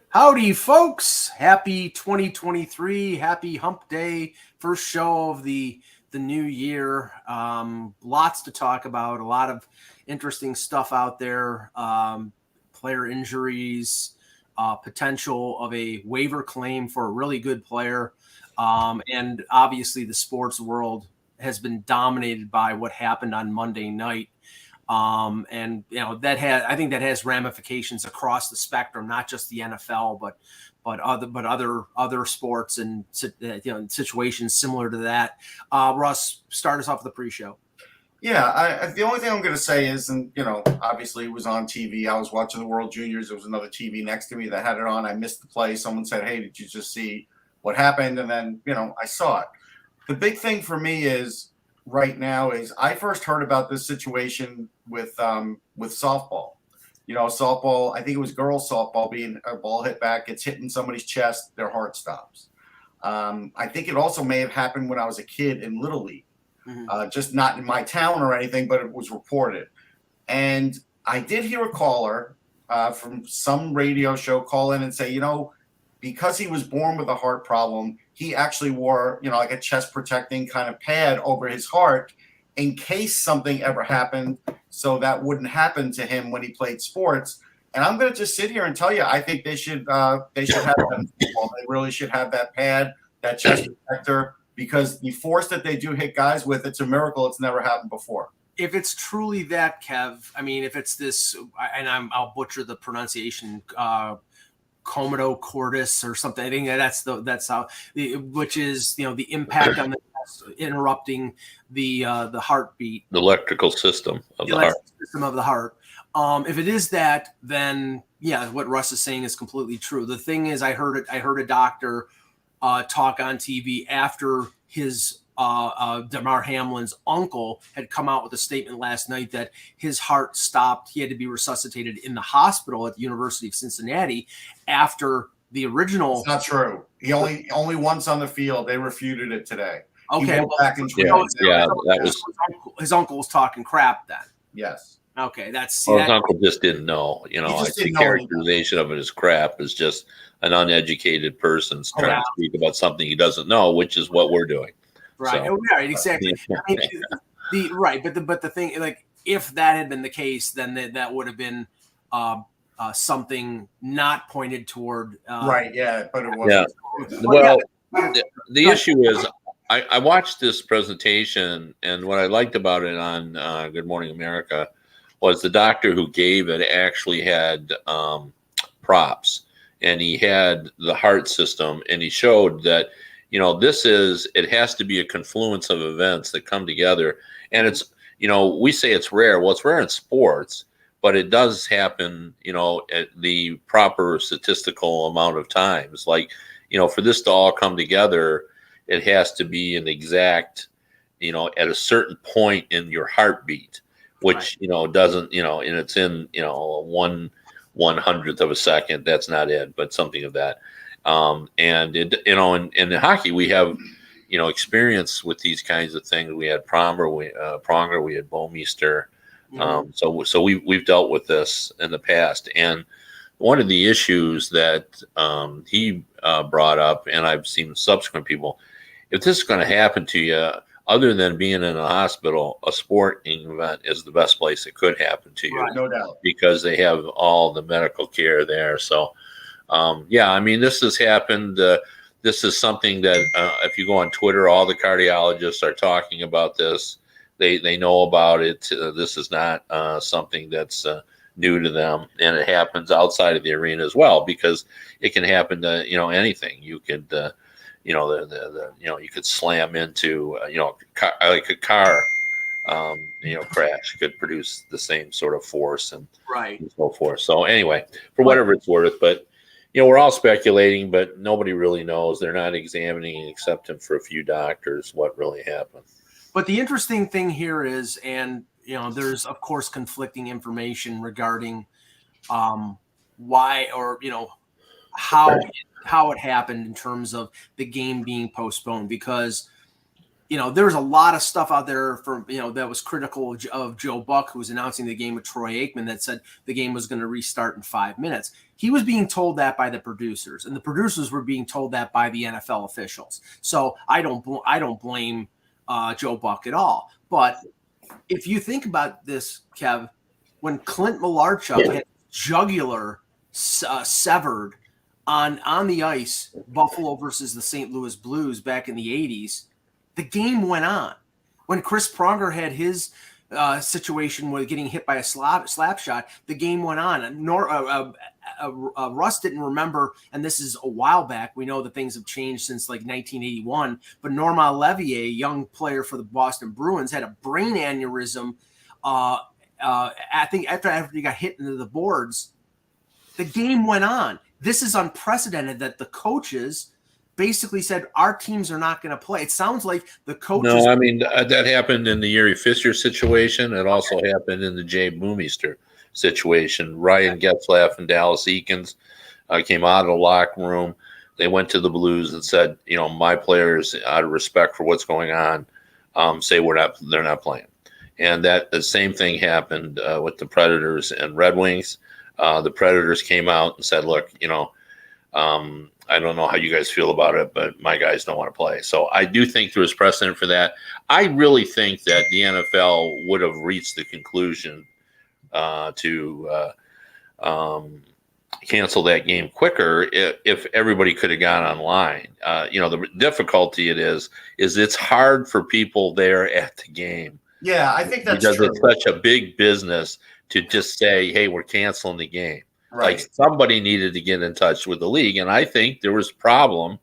Howdy, folks. Happy 2023. Happy hump day. First show of the new year. Lots to talk about. A lot of interesting stuff out there. Player injuries, potential of a waiver claim for a really good player. And obviously the sports world has been dominated by what happened on Monday night. And I think that has ramifications across the spectrum, not just the NFL, but other sports and situations similar to that. Russ, start us off with the pre-show. Yeah, the only thing I'm going to say is, and obviously it was on TV. I was watching the World Juniors. There was another TV next to me that had it on. I missed the play. Someone said, "Hey, did you just see what happened?" And then I saw it. The big thing for me is right now is I first heard about this situation with softball. Softball. I think it was girls softball being a ball hit back, gets hit in somebody's chest, their heart stops. I think it also may have happened when I was a kid in Little League. Just not in my town or anything, but it was reported. And I did hear a caller from some radio show call in and say, because he was born with a heart problem, he actually wore, like a chest protecting kind of pad over his heart in case something ever happened, so that wouldn't happen to him when he played sports. And I'm going to just sit here and tell you, I think they should have that in football. They really should have that pad, that chest protector. Because the force that they do hit guys with, it's a miracle. It's never happened before. If it's truly that, Kev, I mean, if it's this, and I'll butcher the pronunciation, comodo cordis or something. I think that's how, which is the impact on the chest, interrupting the heartbeat, the electrical system of the heart. If it is that, then yeah, what Russ is saying is completely true. The thing is, I heard a doctor talk on TV after his Damar Hamlin's uncle had come out with a statement last night that his heart stopped. He had to be resuscitated in the hospital at the University of Cincinnati after the original. It's not true. He only once on the field. They refuted it today. Okay, back in that was his uncle was talking crap then. Yes. Okay, that's his uncle just didn't know. The characterization of it as crap is just an uneducated person's trying to speak about something he doesn't know, which is what we're doing. Right. So. Right. Exactly. I mean, but the thing, like, if that had been the case, then that would have been something not pointed toward. Right. Yeah. But it wasn't. Yeah. Well, the issue is, I watched this presentation, and what I liked about it on Good Morning America was the doctor who gave it actually had props, and he had the heart system, and he showed that, it has to be a confluence of events that come together. And it's, we say it's rare. Well, it's rare in sports, but it does happen, at the proper statistical amount of times. Like, for this to all come together, it has to be an exact, at a certain point in your heartbeat, which, doesn't, and it's in, 1/100th of a second. That's not it, but something of that. And it, in hockey, we have, experience with these kinds of things. We had Pronger, we had Bomeister. So we've dealt with this in the past. And one of the issues that he brought up, and I've seen subsequent people, if this is going to happen to you, other than being in a hospital, a sporting event is the best place it could happen to you. Right, no doubt. Because they have all the medical care there. So, this has happened. This is something that if you go on Twitter, all the cardiologists are talking about this. They know about it. This is not something that's new to them, and it happens outside of the arena as well, because it can happen to anything. You could you could slam into like a car crash could produce the same sort of force and so forth. So anyway, for whatever it's worth, but we're all speculating, but nobody really knows. They're not examining, except for a few doctors, what really happened. But the interesting thing here is, and there's of course conflicting information regarding why, or how it happened in terms of the game being postponed, because there's a lot of stuff out there from, that was critical of Joe Buck, who was announcing the game with Troy Aikman, that said the game was going to restart in 5 minutes. He was being told that by the producers, and the producers were being told that by the NFL officials. So I don't blame Joe Buck at all. But if you think about this, Kev, when Clint Malarchuk had jugular severed on the ice, Buffalo versus the St. Louis Blues back in the 80s, the game went on. When Chris Pronger had his situation with getting hit by a slap shot, the game went on. Russ didn't remember, and this is a while back. We know that things have changed since like 1981. But Normand Levier, a young player for the Boston Bruins, had a brain aneurysm. I think after he got hit into the boards, the game went on. This is unprecedented that the coaches basically said our teams are not going to play. It sounds like the coaches. No, I mean that happened in the Yuri Fisher situation. It also happened in the Jay Boomister situation. Ryan Getzlaff and Dallas Eakins came out of the locker room. They went to the Blues and said, my players, out of respect for what's going on, say they're not playing. And that the same thing happened with the Predators and Red Wings. The Predators came out and said, look, I don't know how you guys feel about it, but my guys don't want to play. So I do think there was precedent for that. I really think that the NFL would have reached the conclusion to cancel that game quicker if everybody could have gone online. The difficulty is it's hard for people there at the game. Yeah, I think that's because true. It's such a big business to just say, hey, we're canceling the game. Right. Like somebody needed to get in touch with the league. And I think there was a problem,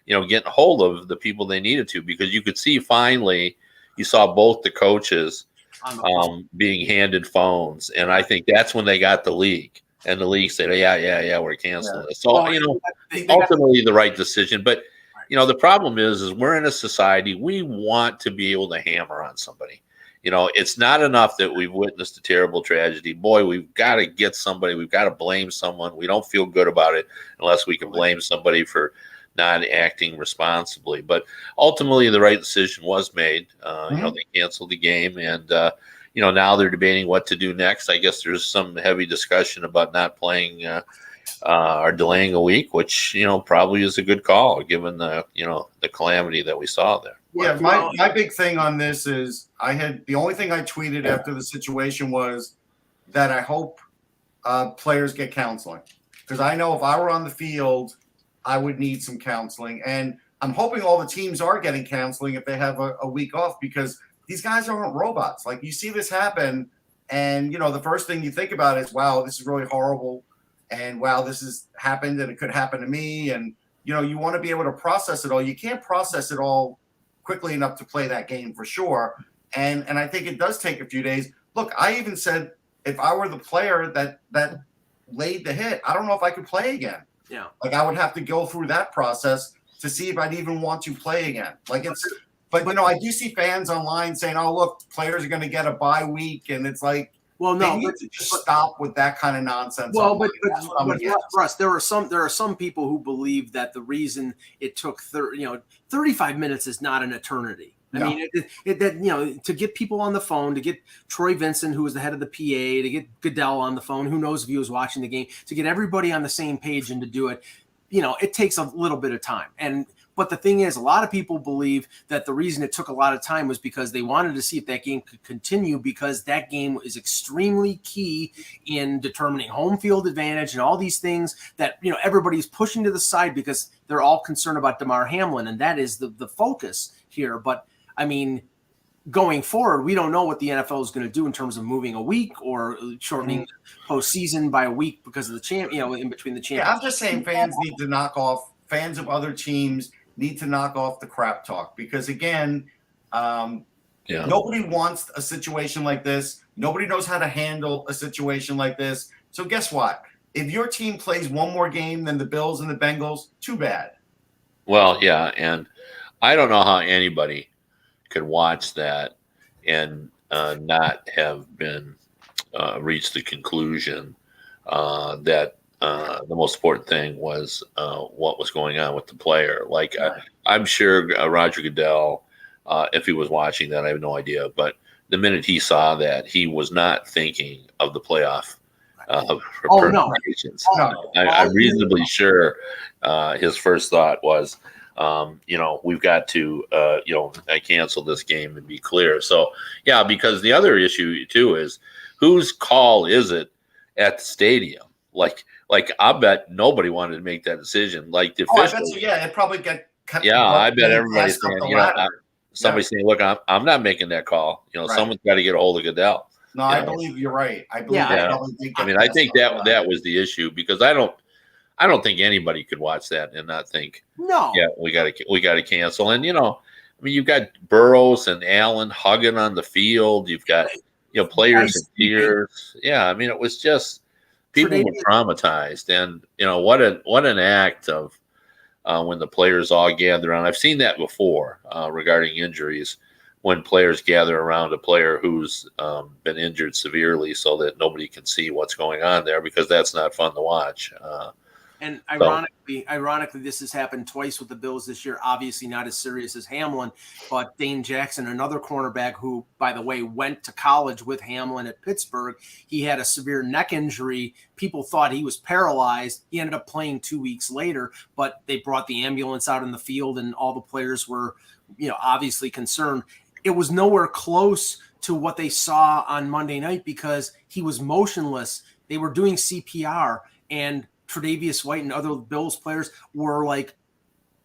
getting hold of the people they needed to, because you could see finally you saw both the coaches being handed phones. And I think that's when they got the league. And the league said, yeah, we're canceling it. So, ultimately the right decision. But, the problem is we're in a society, we want to be able to hammer on somebody. It's not enough that we've witnessed a terrible tragedy. Boy, we've got to get somebody. We've got to blame someone. We don't feel good about it unless we can blame somebody for not acting responsibly. But ultimately, the right decision was made. They canceled the game, and now they're debating what to do next. I guess there's some heavy discussion about not playing or delaying a week, which probably is a good call given the calamity that we saw there. Yeah, my big thing on this is the only thing I tweeted after the situation was that I hope players get counseling, because I know if I were on the field, I would need some counseling, and I'm hoping all the teams are getting counseling if they have a week off, because these guys aren't robots. Like, you see this happen, and the first thing you think about is, wow, this is really horrible, and wow, this has happened, and it could happen to me, and you want to be able to process it all. You can't process it all quickly enough to play that game for sure. And I think it does take a few days. Look, I even said if I were the player that laid the hit, I don't know if I could play again. Yeah. Like, I would have to go through that process to see if I'd even want to play again. But I do see fans online saying, oh, look, players are going to get a bye week. And it's like, well, no, they need to just stop with that kind of nonsense. Well, but Russ, there are some people who believe that the reason it took 35 minutes is not an eternity. No. I mean, to get people on the phone, to get Troy Vincent, who was the head of the PA, to get Goodell on the phone, who knows if he was watching the game, to get everybody on the same page and to do it, it takes a little bit of time. But the thing is, a lot of people believe that the reason it took a lot of time was because they wanted to see if that game could continue, because that game is extremely key in determining home field advantage and all these things that, everybody's pushing to the side because they're all concerned about DeMar Hamlin, and that is the focus here. But, I mean, going forward, we don't know what the NFL is going to do in terms of moving a week or shortening the postseason by a week because of the in between the champions. Yeah, I'm just saying fans of other teams need to knock off the crap talk, because again, nobody wants a situation like this. Nobody knows how to handle a situation like this. So guess what? If your team plays one more game than the Bills and the Bengals, too bad. Well, yeah, and I don't know how anybody could watch that and not have been reached the conclusion that the most important thing was what was going on with the player. Like, I'm sure Roger Goodell If he was watching that, I have no idea. But the minute he saw that, he was not thinking of the playoff permutations. No. I'm reasonably sure his first thought was, we've got to, I cancel this game and be clear. So, yeah, because the other issue, too, is whose call is it at the stadium? Like I bet nobody wanted to make that decision. Like the officials. It probably get cut. Yeah, I bet everybody's saying, somebody's saying, look, I'm not making that call. Someone's got to get a hold of Goodell. No, I believe you're right. I believe. Yeah. I think that was the issue, because I don't think anybody could watch that and not think, no, yeah, we got to cancel. And you've got Burrows and Allen hugging on the field. You've got players in tears. Yeah, it was just people were traumatized, and what an act of when the players all gather around. I've seen that before regarding injuries, when players gather around a player who's been injured severely so that nobody can see what's going on there, because that's not fun to watch. And ironically, this has happened twice with the Bills this year. Obviously not as serious as Hamlin, but Dane Jackson, another cornerback who, by the way, went to college with Hamlin at Pittsburgh. He had a severe neck injury. People thought he was paralyzed. He ended up playing 2 weeks later, but they brought the ambulance out in the field, and all the players were, obviously concerned. It was nowhere close to what they saw on Monday night, because he was motionless. They were doing CPR, and Tre'Davious White and other Bills players were like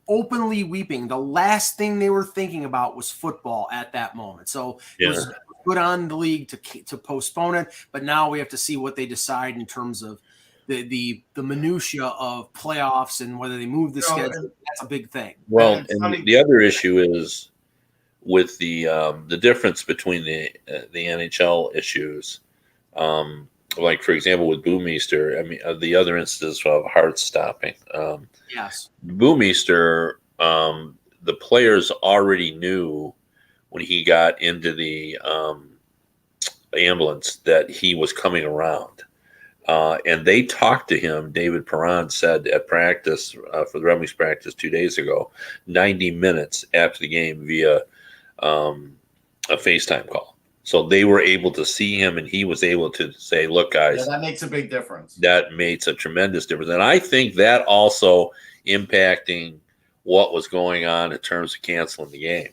openly weeping. The last thing they were thinking about was football at that moment. So it was good on the league to postpone it, but now we have to see what they decide in terms of the minutia of playoffs and whether they move the schedule. That's a big thing. Well, and the other issue is with the difference between the NHL issues. Like, for example, with Boomeister, the other instances of heart stopping. Yes. Boomeister, the players already knew when he got into the ambulance that he was coming around. And they talked to him, David Perron said at practice, for the Red Wings practice 2 days ago, 90 minutes after the game via a FaceTime call. So they were able to see him, and he was able to say, look, guys. Yeah, that makes a big difference. That makes a tremendous difference. And I think that also impacting what was going on in terms of canceling the game,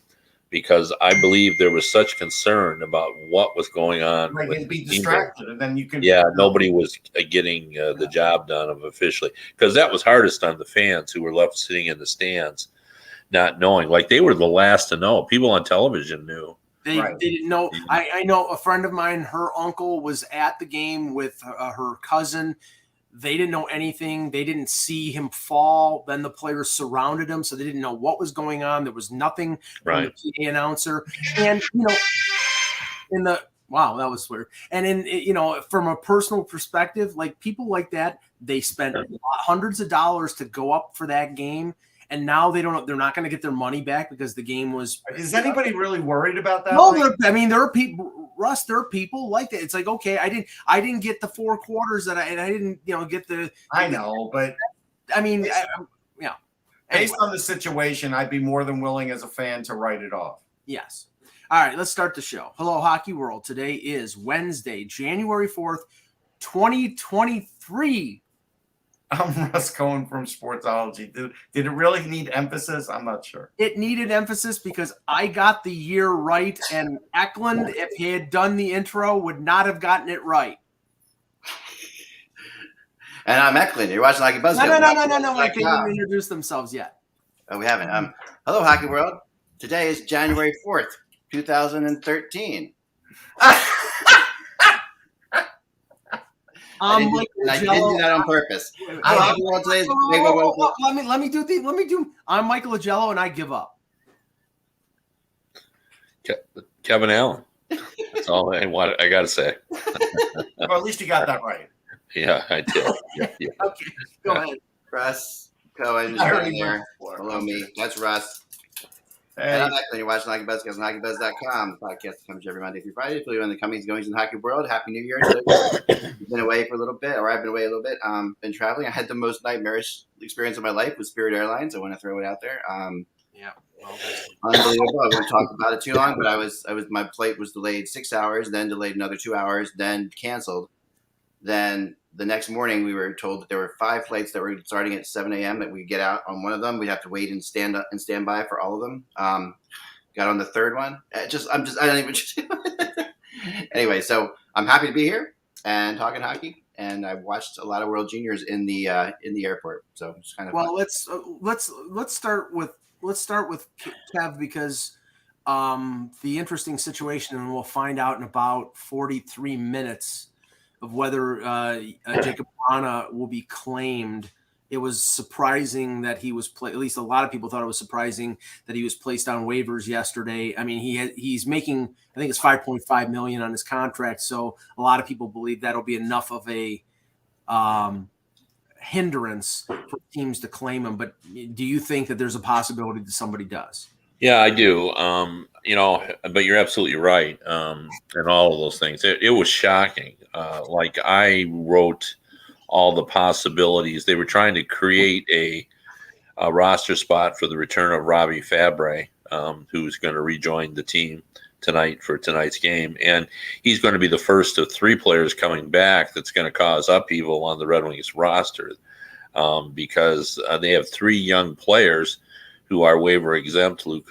because I believe there was such concern about what was going on. Right, you'd be distracted, and then you can. Yeah, nobody was getting the job done of officially, because that was hardest on the fans who were left sitting in the stands, not knowing. Like, they were the last to know. People on television knew. They didn't know. I know a friend of mine, her uncle was at the game with her cousin. They didn't know anything. They didn't see him fall. Then the players surrounded him, so they didn't know what was going on. There was nothing from the PA announcer. And, wow, that was weird. And from a personal perspective, like, people like that, they spent hundreds of dollars to go up for that game. And now they're not going to get their money back because the game was. Is anybody really worried about that? No, there are people, Russ. There are people like that. It's like, okay, I didn't get the 4 quarters that I didn't, get the. I know, but yeah. Based on the situation, I'd be more than willing as a fan to write it off. Yes. All right, let's start the show. Hello, Hockey World. Today is Wednesday, January 4th, 2023. I'm Russ Cohen from Sportsology. Did it really need emphasis? I'm not sure. It needed emphasis because I got the year right, and Eklund, if he had done the intro, would not have gotten it right. And I'm Eklund. You're watching HockeyBuzzcast. No. They didn't introduce themselves yet. Oh, we haven't. Hello, Hockey World. Today is January 4th, 2013. I didn't do that on purpose. Let me do. I'm Michael Agello, and I give up. Kevin Allen. That's all I got to say. Well, at least you got that right. Yeah, I did. Yeah. Okay, go ahead. Russ Cohen is right there. Hello, me. That's Russ. Hey. And I'm Eklund. You're watching HockeyBuzzcast on HockeyBuzz.com. The podcast comes every Monday through Friday. If you're on the comings and goings in the hockey world, Happy New Year. You've been away for a little bit, or I've been away a little bit. Been traveling. I had the most nightmarish experience of my life with Spirit Airlines. I want to throw it out there. Yeah. Well, that's Unbelievable. I won't talk about it too long, but my flight was delayed 6 hours, then delayed another 2 hours, then canceled. Then the next morning, we were told that there were 5 flights that were starting at 7 a.m. that we'd get out on one of them. We'd have to wait and stand by for all of them. Got on the third one. I don't even. Anyway, so I'm happy to be here and talking hockey. And I watched a lot of World Juniors in the airport. So it's kind of well. fun. Let's start with Kev, because the interesting situation, and we'll find out in about 43 minutes of whether Jacob Vrana will be claimed. It was surprising that he was at least a lot of people thought it was surprising that he was placed on waivers yesterday. I mean, he's making, I think it's $5.5 million on his contract, so a lot of people believe that'll be enough of a hindrance for teams to claim him. But do you think that there's a possibility that somebody does? Yeah, I do. But you're absolutely right. And all of those things. It was shocking. Like I wrote all the possibilities. They were trying to create a roster spot for the return of Robbie Fabre, who's going to rejoin the team tonight for tonight's game. And he's going to be the first of 3 players coming back that's going to cause upheaval on the Red Wings roster, because they have 3 young players who are waiver exempt. Jonathan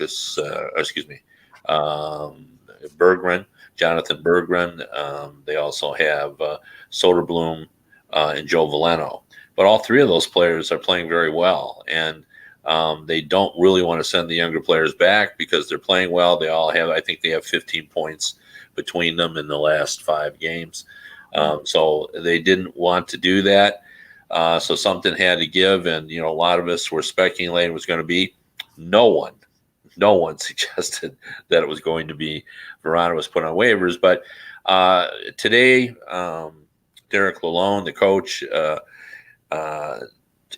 Berggren. They also have Soderblom and Joe Veleno. But all 3 of those players are playing very well. And they don't really want to send the younger players back because they're playing well. I think they have 15 points between them in the last 5 games. So they didn't want to do that. So something had to give. And, a lot of us were speculating it was going to be. No one suggested that it was going to be Vrana was put on waivers. But today, Derek Lalonde, the coach,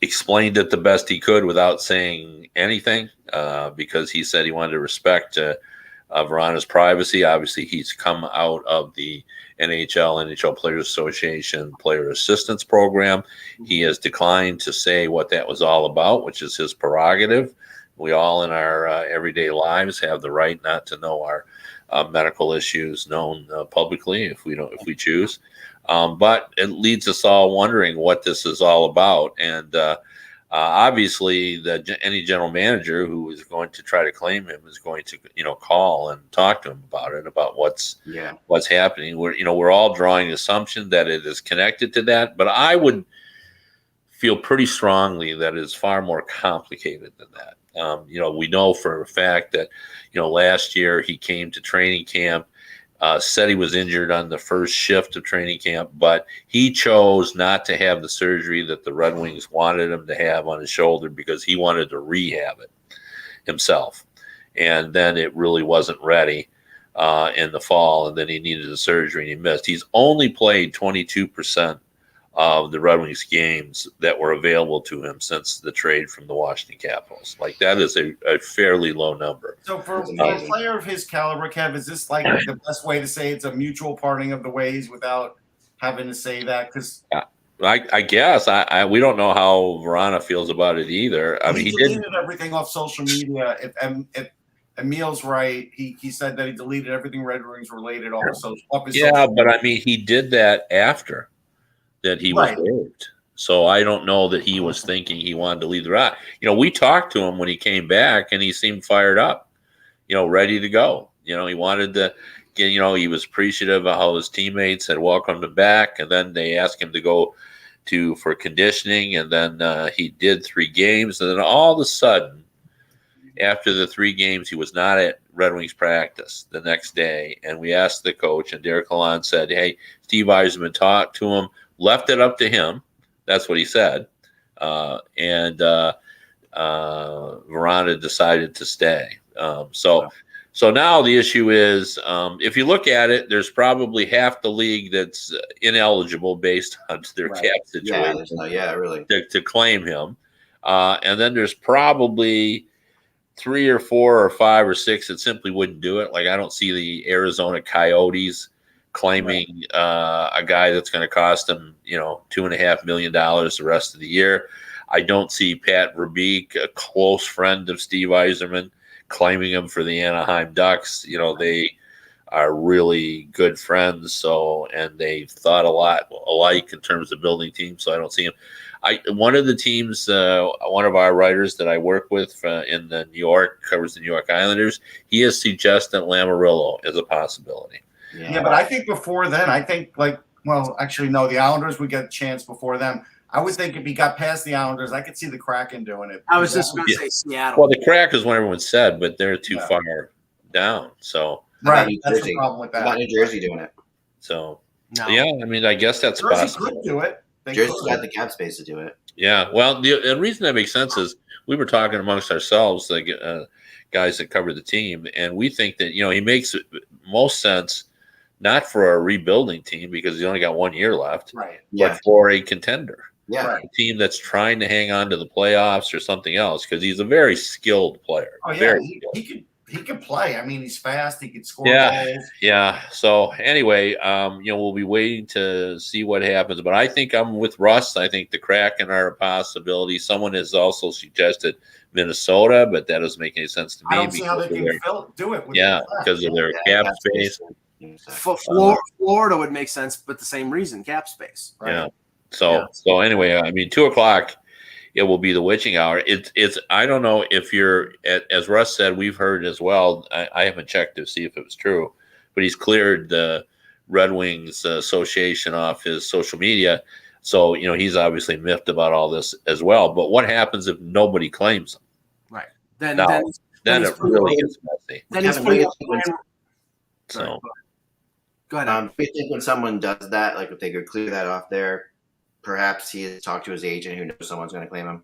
explained it the best he could without saying anything, because he said he wanted to respect Vrana's privacy. Obviously, he's come out of the NHL Players Association Player Assistance Program. He has declined to say what that was all about, which is his prerogative. We all in our everyday lives have the right not to know our medical issues known publicly if we choose. But it leads us all wondering what this is all about. And obviously, any general manager who is going to try to claim him is going to, call and talk to him about it, about what's happening. We're all drawing assumption that it is connected to that, but I would feel pretty strongly that it is far more complicated than that. We know for a fact that, last year he came to training camp, said he was injured on the first shift of training camp, but he chose not to have the surgery that the Red Wings wanted him to have on his shoulder because he wanted to rehab it himself. And then it really wasn't ready in the fall, and then he needed a surgery and he missed. He's only played 22% of the Red Wings games that were available to him since the trade from the Washington Capitals. Like, that is a fairly low number. So for a player of his caliber, Kev, is this like the best way to say it's a mutual parting of the ways without having to say that? Because I guess we don't know how Vrana feels about it either. I mean, he deleted everything off social media. If Emil's right, he said that he deleted everything Red Wings related off his social. But I mean, he did that after that he was waived. So I don't know that he was thinking he wanted to leave the route. We talked to him when he came back, and he seemed fired up, ready to go. He wanted to get, he was appreciative of how his teammates had welcomed him back, and then they asked him to go for conditioning, and then he did 3 games, and then all of a sudden, after the 3 games, he was not at Red Wings practice the next day, and we asked the coach, and Derek Lalonde said, "Hey, Steve Yzerman talked to him, left it up to him." That's what he said, and Vrana decided to stay. So now the issue is, if you look at it, there's probably half the league that's ineligible based on their cap situation. Really. To claim him, and then there's probably 3 or 4 or 5 or 6 that simply wouldn't do it. Like, I don't see the Arizona Coyotes claiming a guy that's going to cost them, $2.5 million the rest of the year. I don't see Pat Verbeek, a close friend of Steve Yzerman, claiming him for the Anaheim Ducks. They are really good friends. So, and they've thought a lot alike in terms of building teams. So I don't see him. One of the teams, one of our writers that I work with in the New York, covers the New York Islanders, he has suggested Lamoriello as a possibility. Yeah, but I think before then, actually, no, the Islanders would get a chance before them. I would think if he got past the Islanders, I could see the Kraken doing it. I was just going to say Seattle. Well, the Kraken is what everyone said, but they're too far down. So right, that's the problem with that. About New Jersey doing it. So yeah, I mean, I guess that's Jersey possible. could do it. Jersey's got the cap space to do it. Yeah, well, the reason that makes sense is we were talking amongst ourselves, like guys that cover the team, and we think that he makes most sense not for a rebuilding team because he's only got 1 year left, right? But for a contender, a team that's trying to hang on to the playoffs or something else because he's a very skilled player. Oh yeah, he could play. I mean, he's fast. He could score goals. Yeah. So anyway, we'll be waiting to see what happens. But I think I'm with Russ. I think the Kraken are a possibility. Someone has also suggested Minnesota, but that doesn't make any sense to me. I don't see how they can do it. Because of their cap space. Florida would make but the same reason, cap space. Right? Yeah. So anyway, I mean, 2:00. It will be the witching hour. It's I don't know if you're, as Russ said, we've heard as well. I haven't checked to see if it was true, but he's cleared the Red Wings Association off his social media. So, he's obviously miffed about all this as well. But what happens if nobody claims him? Right. Then it really gets messy. Then he's putting So go ahead. I think when someone does that, like if they could clear that off there, perhaps he has talked to his agent who knows someone's going to claim him.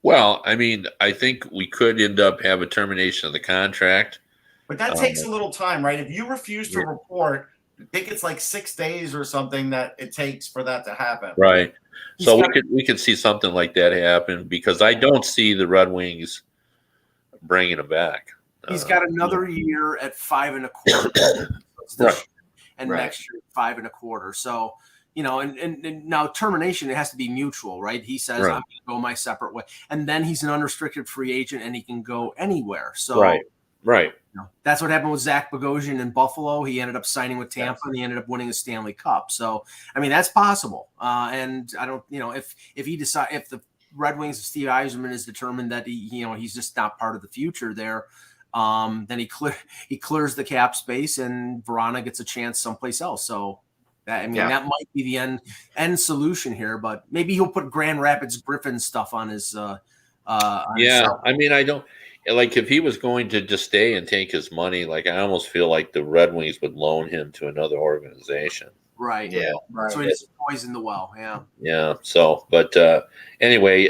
Well, I mean, I think we could end up have a termination of the contract. But that takes a little time, right? If you refuse to report, I think it's like 6 days or something that it takes for that to happen. Right. So we could see something like that happen because I don't see the Red Wings bringing him back. He's got another year at 5.25, and next year 5.25. So. And now termination, it has to be mutual, right? He says, I'm going to go my separate way. And then he's an unrestricted free agent and he can go anywhere. So right. That's what happened with Zach Bogosian in Buffalo. He ended up signing with Tampa and he ended up winning a Stanley Cup. So, I mean, that's possible. And I don't, if the Red Wings of Steve Yzerman is determined that he's just not part of the future there, then he clears the cap space and Verona gets a chance someplace else. So, that might be the end solution here, but maybe he'll put Grand Rapids Griffin stuff on his. I mean, I don't like if he was going to just stay and take his money. Like I almost feel like the Red Wings would loan him to another organization. Right. Yeah. Right. So he just poison the well. Yeah. Yeah. So, but anyway,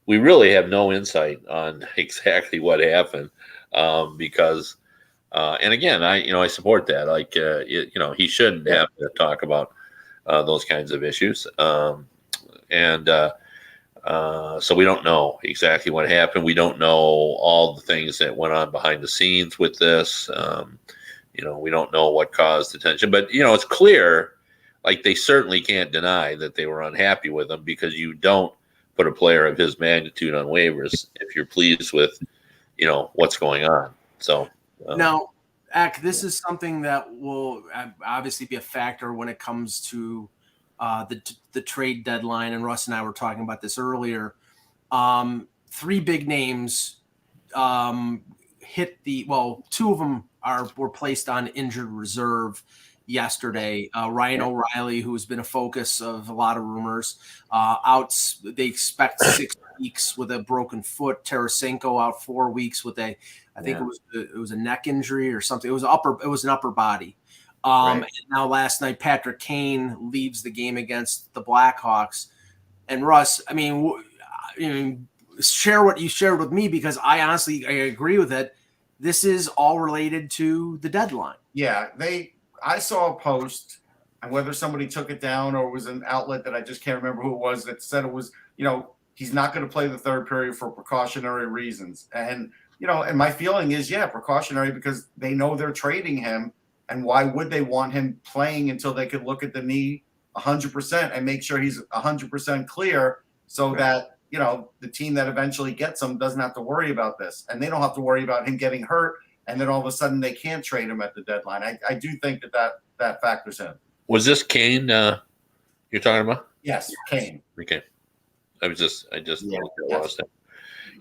we really have no insight on exactly what happened because. And again, I support that. Like, he shouldn't have to talk about those kinds of issues. So we don't know exactly what happened. We don't know all the things that went on behind the scenes with this. We don't know what caused the tension. But, it's clear, like they certainly can't deny that they were unhappy with him because you don't put a player of his magnitude on waivers if you're pleased with, what's going on. So. Now, Ak, this is something that will obviously be a factor when it comes to the trade deadline. And Russ and I were talking about this earlier. 3 big names hit two of them were placed on injured reserve yesterday. Ryan O'Reilly, who has been a focus of a lot of rumors, they expect 6 weeks with a broken foot. Tarasenko out 4 weeks with I think it was a neck injury or something. It was an upper body. And now last night, Patrick Kane leaves the game against the Blackhawks. And Russ, I mean, share what you shared with me because I agree with it. This is all related to the deadline. Yeah, I saw a post, and whether somebody took it down or it was an outlet that I just can't remember who it was that said it was, he's not going to play the third period for precautionary reasons. And, and my feeling is, precautionary because they know they're trading him. And why would they want him playing until they could look at the knee 100% and make sure he's 100% clear so that, you know, the team that eventually gets him doesn't have to worry about this, and they don't have to worry about him getting hurt, and then all of a sudden they can't trade him at the deadline. I do think that factors in. Was this Kane you're talking about? Yes, Kane. Okay. I just Yeah. lost it.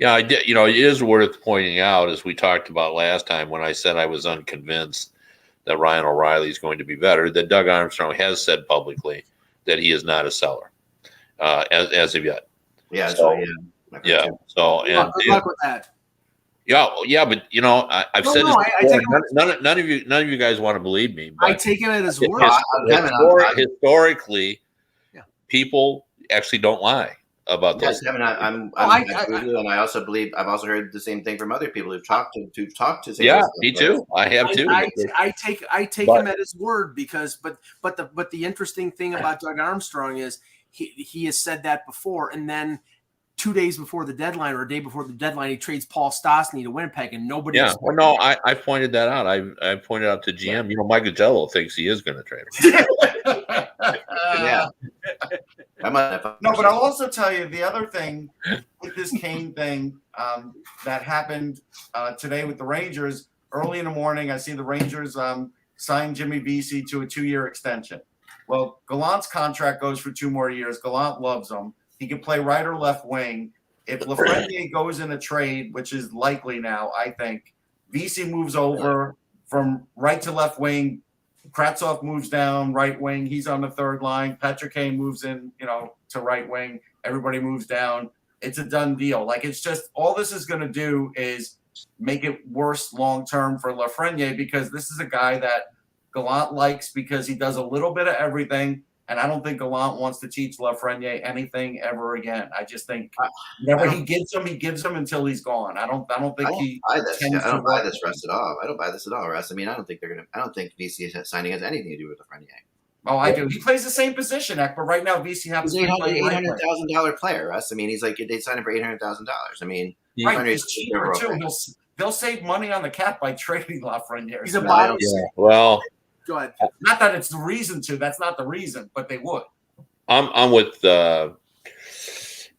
Yeah, I did. You know, it is worth pointing out, as we talked about last time when I said I was unconvinced that Ryan O'Reilly is going to be better, that Doug Armstrong has said publicly that he is not a seller as of yet. Yeah. So, yeah. So Good luck with that. Yeah, but you know, I've said this I before. take None of you guys want to believe me. But I take him at his word. historically, Yeah. people actually don't lie about Yes, those. Kevin, I agree with you, and I also believe I've also heard the same thing from other people who've talked to St. Yeah, Louis me players. too. I have too. I take him at his word because, but the interesting thing about Doug Armstrong is he has said that before, and then 2 days before the deadline or a day before the deadline, he trades Paul Stastny to Winnipeg, and nobody. Yeah, well, no, I pointed that out. I pointed out to GM. You know, Mike Gagello thinks he is going to trade him. Yeah. No, but I'll also tell you the other thing with this Kane thing that happened today with the Rangers. Early in the morning, I see the Rangers sign Jimmy Vesey to a 2-year extension. Well, Gallant's contract goes for 2 more years. Gallant loves him. He can play right or left wing. If Lafreniere goes in a trade, which is likely now, I think, Vesey moves over from right to left wing. Kravtsov moves down right wing. He's on the third line. Patrick Kane moves in, you know, to right wing. Everybody moves down. It's a done deal. Like, it's just all this is going to do is make it worse long term for Lafreniere, because this is a guy that Gallant likes because he does a little bit of everything. And I don't think Gallant wants to teach Lafreniere anything ever again. I just think whatever he gives him until he's gone. I don't think he buy this. tends I don't to buy work. this, Russ, at all. I don't buy this at all, Russ. I mean, I don't think VC signing has anything to do with Lafreniere. Oh, I do. He plays the same position, but right now VC happens He's to an be playing right wing. $800,000 player, Russ. I mean, he's like, they signed him for $800,000. I mean, Right, he's cheaper too. They'll save money on the cap by trading Lafreniere. He's a No, bottom. Yeah. Well, Go ahead. Not that it's the reason to. That's not the reason, but they would. I'm with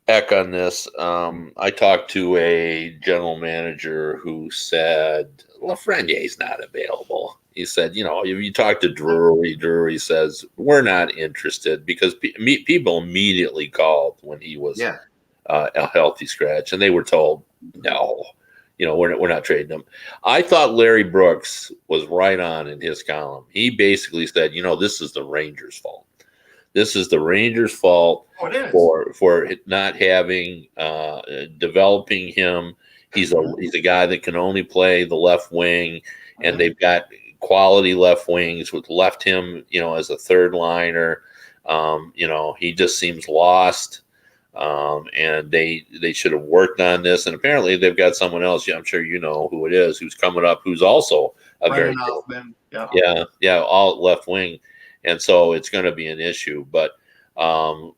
Eck on this. I talked to a general manager who said Lafreniere's not available. He said, you know, if you talk to Drury says we're not interested, because people immediately called when he was a healthy scratch, and they were told no. You know, we're not trading him. I thought Larry Brooks was right on in his column. He basically said, you know, this is the Rangers' fault. This is the Rangers' fault for not having developing him. He's a guy that can only play the left wing, and they've got quality left wings with left him, you know, as a third liner. You know, he just seems lost. And they should have worked on this. And apparently they've got someone else. I'm sure you know who it is, who's coming up, who's also a very all left wing. And so it's going to be an issue. But,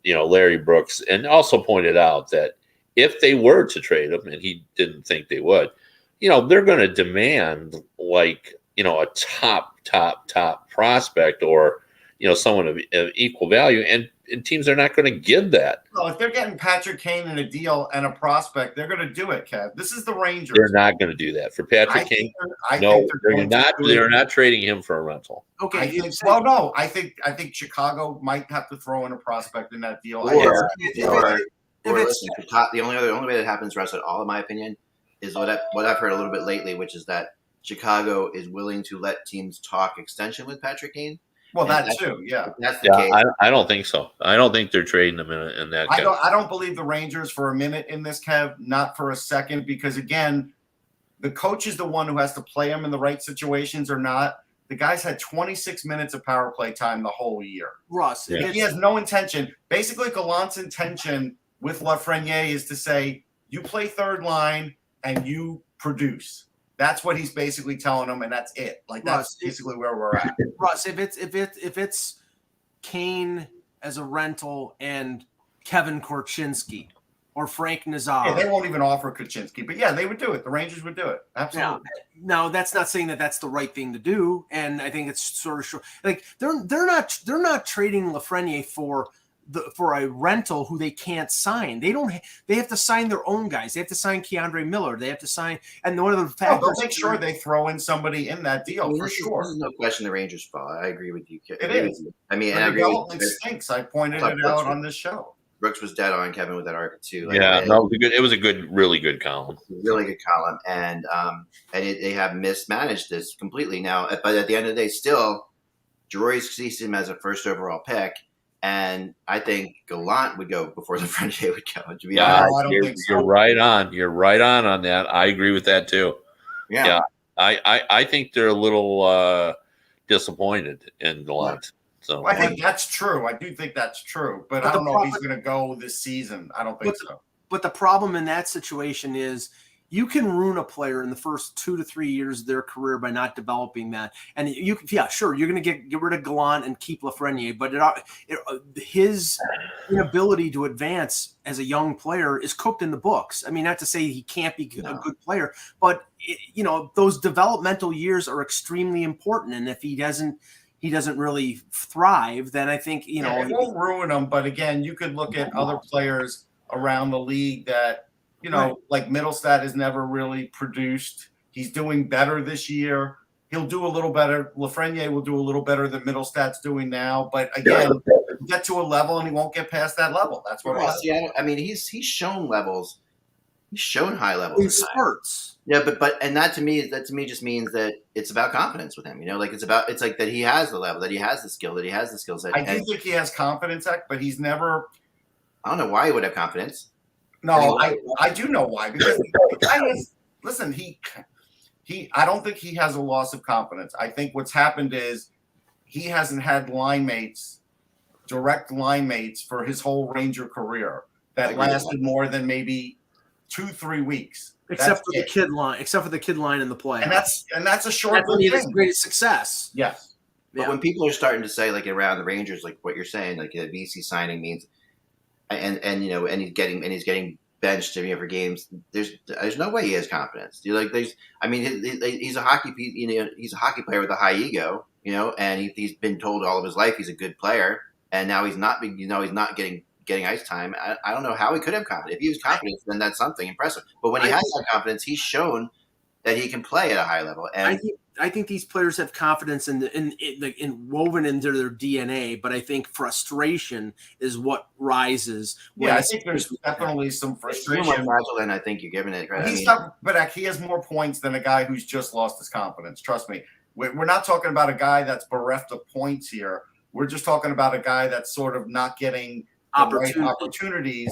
you know, Larry Brooks and also pointed out that if they were to trade him, and he didn't think they would, you know, they're going to demand like, you know, a top prospect, or, you know, someone of equal value. And teams are not going to give that. Well, if they're getting Patrick Kane in a deal and a prospect, they're going to do it, Kev. This is the Rangers. They're not going to do that for Patrick Kane. No, they're not trading him for a rental. Okay. I think Chicago might have to throw in a prospect in that deal. The only way that happens, Russ, at all, in my opinion, is what I've heard a little bit lately, which is that Chicago is willing to let teams talk extension with Patrick Kane. Well, that too, yeah. That's the case. I don't think so. I don't think they're trading them in that. I don't believe the Rangers for a minute in this, Kev. Not for a second, because again, the coach is the one who has to play him in the right situations or not. The guy's had 26 minutes of power play time the whole year. Russ, he has no intention. Basically, Gallant's intention with Lafreniere is to say, you play third line and you produce. That's what he's basically telling them, and that's it. Like, that's basically where we're at. Russ, if it's Kane as a rental and Kevin Korchinski or Frank Nazar, they won't even offer Kuczynski, but yeah, they would do it. The Rangers would do it. Absolutely. Now that's not saying that that's the right thing to do, and I think it's sort of like they're not trading Lafreniere for for a rental who they can't sign. They have to sign their own guys. They have to sign Keandre Miller. They have to sign, and one of the factors. They'll make sure they throw in somebody in that deal for sure. This is no question the Rangers' fault. I agree with you. It is. I mean, the development stinks. I pointed it out on this show. Brooks was dead on Kevin with that article too. It was a really good column. Really good column, and they have mismanaged this completely now. But at the end of the day, still, Drury sees him as a first overall pick, and I think Gallant would go before Lafreniere would go. To be honest, I don't think so. You're right on that. I agree with that too. Yeah. I think they're a little disappointed in Gallant. So I think that's true. I do think that's true, but I don't know if he's going to go this season. I don't think so. But the problem in that situation is you can ruin a player in the first 2 to 3 years of their career by not developing that. And you're going to get rid of Gallant and keep Lafreniere, but his inability to advance as a young player is cooked in the books. I mean, not to say he can't be a good player, but those developmental years are extremely important. And if he doesn't really thrive, then I think, it won't ruin him. But again, you could look at other players around the league that, like Middlestat has never really produced. He's doing better this year. He'll do a little better. Lafreniere will do a little better than Middlestat's doing now. But again, get to a level and he won't get past that level. That's what I mean, he's shown levels. He's shown high levels in spurts. Yeah, but that to me just means that it's about confidence with him. It's like that he has the level, that he has the skill, that he has the skill set. I do think he has confidence, but he's never. I don't know why he would have confidence. No, I do know why, because the guy is. Listen, he. I don't think he has a loss of confidence. I think what's happened is he hasn't had direct line mates for his whole Ranger career that lasted more than maybe 2-3 weeks. Except for the kid line in the play. And that's a short thing. That's great success. Yes. But when people are starting to say, like, around the Rangers, like what you're saying, like a VC signing means and he's getting benched for games, there's no way he has confidence. He's a hockey he's a hockey player with a high ego, and he's been told all of his life he's a good player, and now he's not getting ice time. I don't know how he could have confidence. If he was confident, then that's something impressive. But when he has that confidence, he's shown that he can play at a high level. And I think these players have confidence in woven into their DNA, but I think frustration is what rises. I think there's definitely some frustration. More fragile than I think you're giving it. Right? But he has more points than a guy who's just lost his confidence. Trust me. We're not talking about a guy that's bereft of points here. We're just talking about a guy that's sort of not getting opportunities.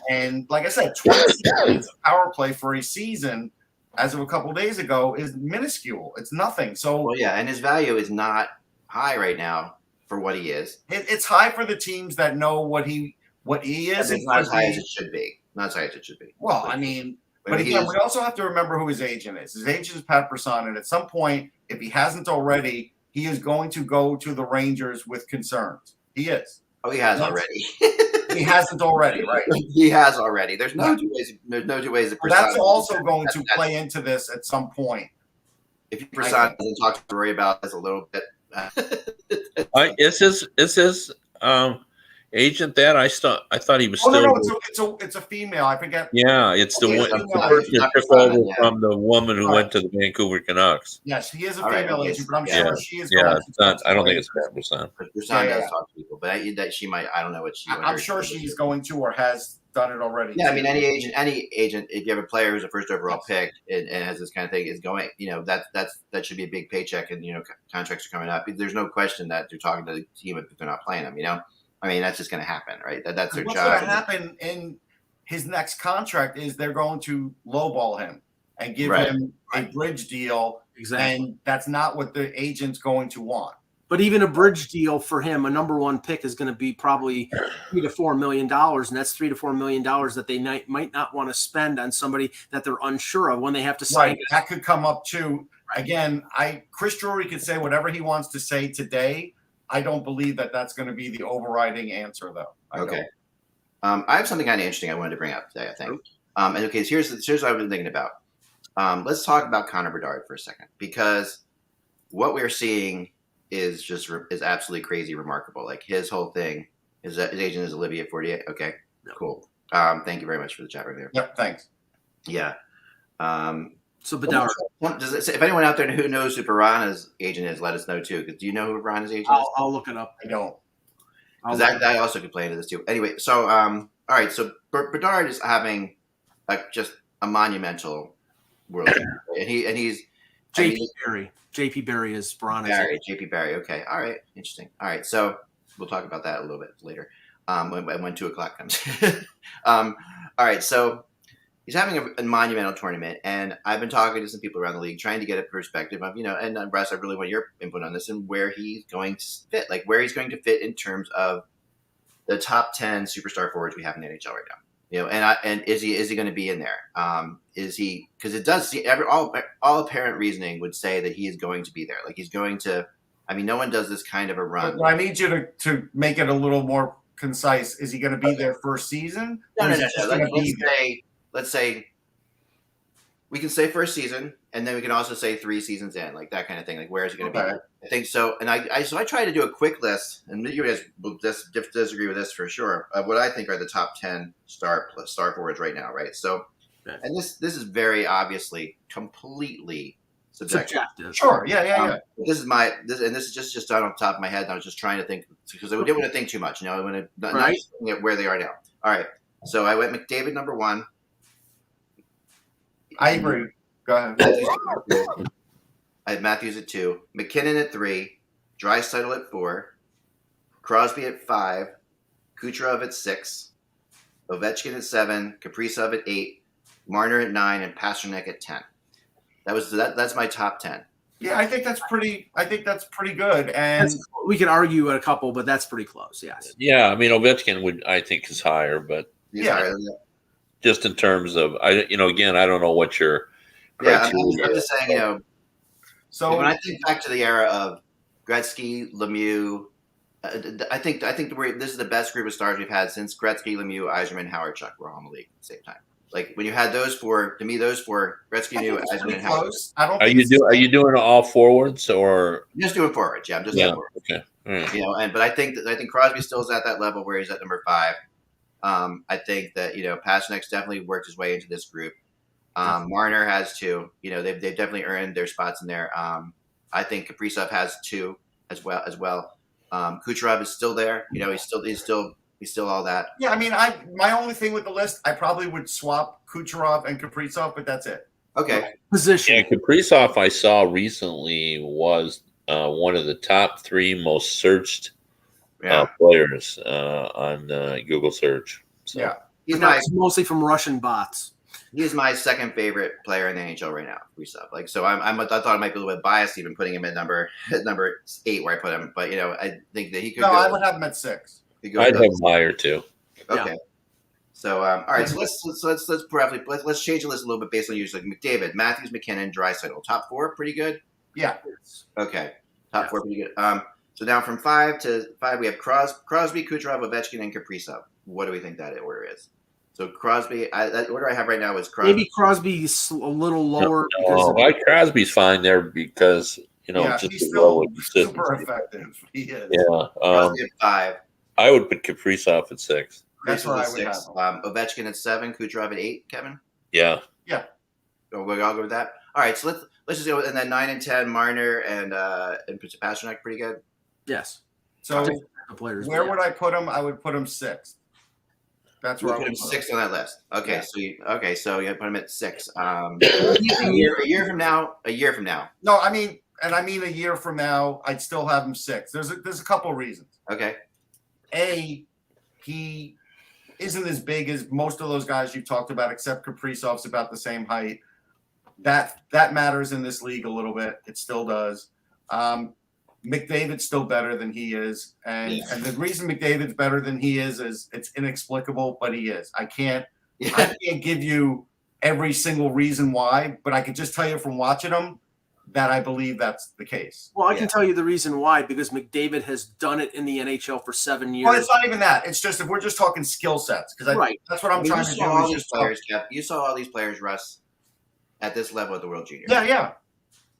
And like I said, 26 minutes of power play for a season as of a couple of days ago is minuscule. It's nothing. So and his value is not high right now for what he is. It's high for the teams that know what he is. It's not as high as it should be. Not as high as it should be. Well, but again, we also have to remember who his agent is. His agent is Pat Brisson, and at some point, if he hasn't already, he is going to go to the Rangers with concerns. He is. Oh, he has already. He hasn't already, right? He has already. There's no two ways. There's no two ways. That's also going to play into this at some point. If Prasad doesn't talk to Rory about this a little bit, is his agent that I thought he was still. No, it's a female. I forget. Yeah, it's the one that took over from the woman who went to the Vancouver Canucks. Yes, he is a female agent, but I'm sure she is. Yeah, it's not. I don't think it's Pat Brisson. Brisson does talk to people, but that she might. I don't know what she. I'm sure she's going to or has done it already. Yeah, I mean, any agent, if you have a player who's a first overall pick and has this kind of thing, is going. That should be a big paycheck, and contracts are coming up. There's no question that they're talking to the team if they're not playing them. I mean, that's just going to happen, right? That's their job. What's going to happen in his next contract is they're going to lowball him and give him a bridge deal. Exactly. And that's not what the agent's going to want. But even a bridge deal for him, a number one pick, is going to be probably $3 to $4 million, and that's $3 to $4 million that they might not want to spend on somebody that they're unsure of when they have to sign. Right, that could come up too. Again, Chris Drury could say whatever he wants to say today. I don't believe that that's going to be the overriding answer, though. Okay. I have something kind of interesting I wanted to bring up today, I think. So here's what I've been thinking about. Let's talk about Connor Bedard for a second, because what we're seeing is absolutely crazy remarkable. Like his whole thing His agent is Olivia 48. Okay, Yep. cool. Thank you very much for the chat right there. Yep. Thanks. Yeah. So Bedard, If anyone out there who knows who Piranha's agent is, let us know too. Because do you know who Piranha's agent is? I'll look it up. I don't. Because that also could play into this too. Anyway, so all right, so Bedard is having just a monumental World Championship, and he's JP Barry. JP Barry is Piranha's. JP Barry. Okay, all right, interesting. All right, so we'll talk about that a little bit later when 2 o'clock comes. All right, so he's having a monumental tournament, and I've been talking to some people around the league trying to get a perspective of, and Russ, I really want your input on this and where he's going to fit, like where he's going to fit in terms of the top 10 superstar forwards we have in the NHL right now. And is he going to be in there? Is he, because it does see all apparent reasoning would say that he is going to be there. Like he's going to. I mean, no one does this kind of a run. Well, I need you to make it a little more concise. Is he going to be there first season? No. Let's say we can say first season, and then we can also say 3 seasons in, like that kind of thing. Like where is he going to be? I think so. And I tried to do a quick list, and you guys will disagree with this for sure, of what I think are the top 10 star forwards right now, right? So, and this is very obviously completely subjective. Sure. Yeah. This is just done off the top of my head. And I was just trying to think because I didn't want to think too much. I want to not looking at where they are now. All right. So I went McDavid number 1. I agree. Go ahead. I had Matthews at 2, McKinnon at 3, Draisaitl at 4, Crosby at 5, Kucherov at 6, Ovechkin at 7, Kaprizov at 8, Marner at 9, and Pasternak at 10. That's my top 10. Yeah, I think that's pretty good. And we could argue a couple, but that's pretty close. Yes. Yeah, I mean Ovechkin I think is higher, but just in terms of again, I don't know what your I'm just saying, so when I think back to the era of Gretzky, Lemieux, I think this is the best group of stars we've had since Gretzky, Lemieux, Yzerman, Howard, Chuck were all in the league at the same time. Like when you had those 4, to me, those 4, Gretzky, Lemieux, Yzerman, and Howard. Are you doing all forwards or I'm just doing forwards? Yeah, I'm just doing forwards. Okay. Right. But I think Crosby still is at that level where he's at number 5. I think that Pasternak's definitely worked his way into this group. Marner has 2. They've definitely earned their spots in there. I think Kaprizov has 2 as well. Kucherov is still there. He's still all that. Yeah, I mean, my only thing with the list, I probably would swap Kucherov and Kaprizov, but that's it. Okay. Position. Yeah, Kaprizov I saw recently was one of the top 3 most searched players on Google search. So. Yeah, he's mostly from Russian bots. He is my second favorite player in the NHL right now, Kaprizov. Like, so I thought I might be a little bit biased even putting him at number 8 where I put him, but I think that he could. No, I would have him at 6. I'd have him higher too. Okay. Yeah. So all right, so let's change the list a little bit based on you. So McDavid, Matthews, McKinnon, Draisaitl, top 4, pretty good. Yeah. Okay. Top 4, pretty good. So now from 5 to 5, we have Crosby, Kucherov, Ovechkin, and Kaprizov. What do we think that order is? So Crosby, that order I have right now is Crosby. Maybe Crosby's a little lower. Crosby's fine there because just he's still super effective. He is. Yeah. Crosby at 5. I would put Kaprizov at 6. That's what I would 6. Have. Ovechkin at 7, Kucherov at 8. Kevin. Yeah. Yeah. So we'll all go with that. All right. So let's just go, and then 9 and 10, Marner and Pasternak, pretty good. Yes. So where would I put him? I would put him 6th. That's where I put him 6th on that list. Okay, yeah. So you put him at 6. A year from now. No, I mean a year from now, I'd still have him 6th. There's a couple of reasons. Okay. A, he isn't as big as most of those guys you've talked about, except Kaprizov's about the same height. That matters in this league a little bit. It still does. McDavid's still better than he is. And the reason McDavid's better than he is it's inexplicable, but he is. I can't give you every single reason why, but I can just tell you from watching him that I believe that's the case. Well, I can tell you the reason why, because McDavid has done it in the NHL for 7 years. Well, it's not even that. It's just if we're just talking skill sets, because that's what I'm trying to do. You saw all these players, Russ, at this level at the World Junior. Yeah.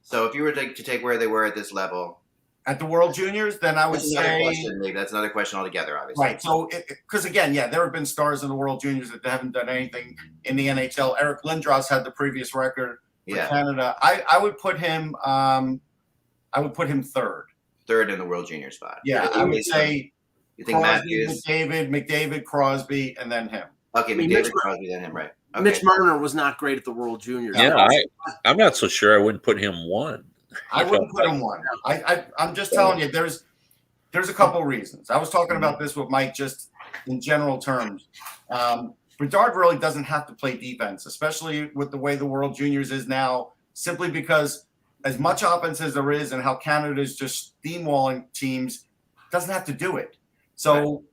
So if you were to take where they were at this level, at the World Juniors, then I would That's another say question. Maybe that's another question altogether, obviously. right. So, because again, yeah, there have been stars in the World Juniors that haven't done anything in the NHL. Eric Lindros had the previous record for Canada. I would put him. I would put him third. Third in the World Junior spot. Yeah, I would say. You think Crosby, Matthews, McDavid, Crosby, and then him. Okay, McDavid, Crosby, then him, right? Okay. Mitch Marner was not great at the World Juniors. Yeah, I'm not so sure I wouldn't put him one. I wouldn't put him one. I'm just telling you, there's a couple reasons. I was talking about this with Mike just in general terms. Bedard really doesn't have to play defense, especially with the way the World Juniors is now, simply because as much offense as there is and how Canada is just steamwalling teams, doesn't have to do it. So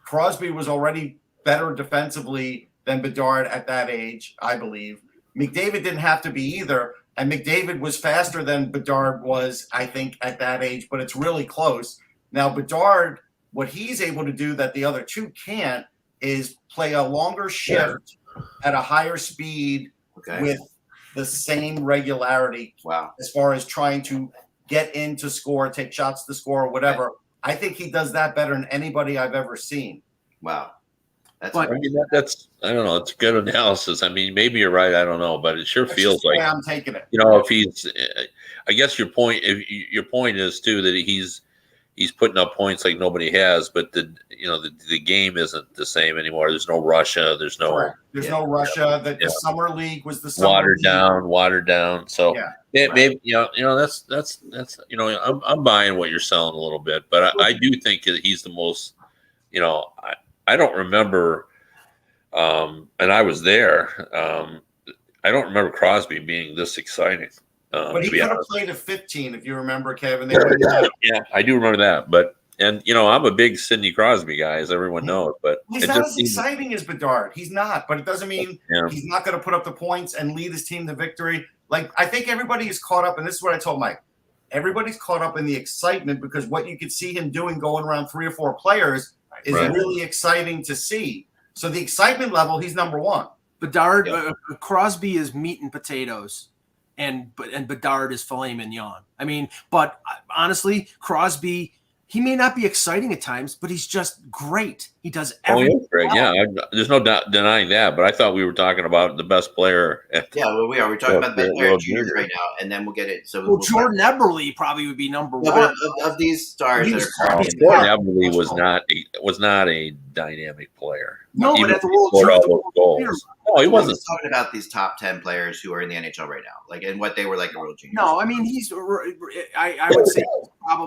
Crosby was already better defensively than Bedard at that age, I believe. McDavid didn't have to be either, and McDavid was faster than Bedard was, I think, at that age, but it's really close. Now, Bedard, what he's able to do that the other two can't is play a longer shift at a higher speed with the same regularity as far as trying to get in to score, take shots to score, or whatever. I think he does that better than anybody I've ever seen. Wow. I mean, that's I don't know. It's good analysis. I mean, maybe you're right. I don't know, but it sure feels like I'm taking it. You know, if he's, I guess your point is too that he's putting up points like nobody has, but the game isn't the same anymore. There's no Russia. There's no Russia. The summer league was the summer watered down. So maybe that's I'm buying what you're selling a little bit, but I do think that he's the most. I don't remember, and I was there. I don't remember Crosby being this exciting. But he could have played a 15, if you remember, Kevin. Yeah, I do remember that. But I'm a big Sidney Crosby guy, as everyone knows. But he's not as exciting as Bedard. He's not. But it doesn't mean he's not going to put up the points and lead his team to victory. Like, I think everybody is caught up, and this is what I told Mike. Everybody's caught up in the excitement because what you could see him doing, going around 3 or 4 players, is really exciting to see. So the excitement level, he's number one. Bedard, Crosby is meat and potatoes, and Bedard is filet mignon. I mean, but honestly, Crosby, he may not be exciting at times, but he's just great. He does everything. He's great. Yeah, there's no doubt denying that. But I thought we were talking about the best player. We are. We're talking about the best player juniors right now, and then we'll get it. So Jordan Eberle probably would be number one of these stars. Jordan Eberle was not a dynamic player. No, but at the World Juniors, no, he wasn't. Talking about these top 10 players who are in the NHL right now, like and what they were like in World Juniors. No, I mean I would say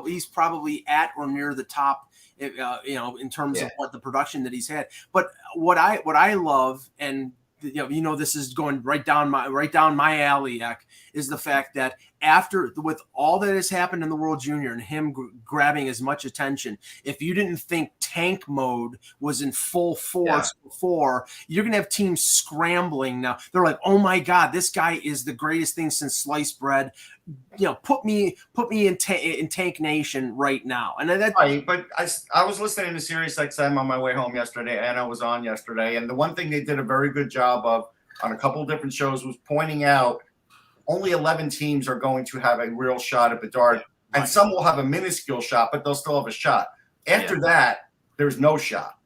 he's probably at or near the top, in terms of what the production that he's had. But what I love, and this is going right down my alley, Eck, is the fact that with all that has happened in the World Junior and him grabbing as much attention, if you didn't think tank mode was in full force before, you're going to have teams scrambling now. They're like, oh my God, this guy is the greatest thing since sliced bread. Put me in Tank Nation right now. And that right, but I was listening to Sirius XM on my way home yesterday, and I was on yesterday, and the one thing they did a very good job of on a couple of different shows was pointing out only 11 teams are going to have a real shot at Bedard, and some will have a minuscule shot, but they'll still have a shot. After that, there's no shot.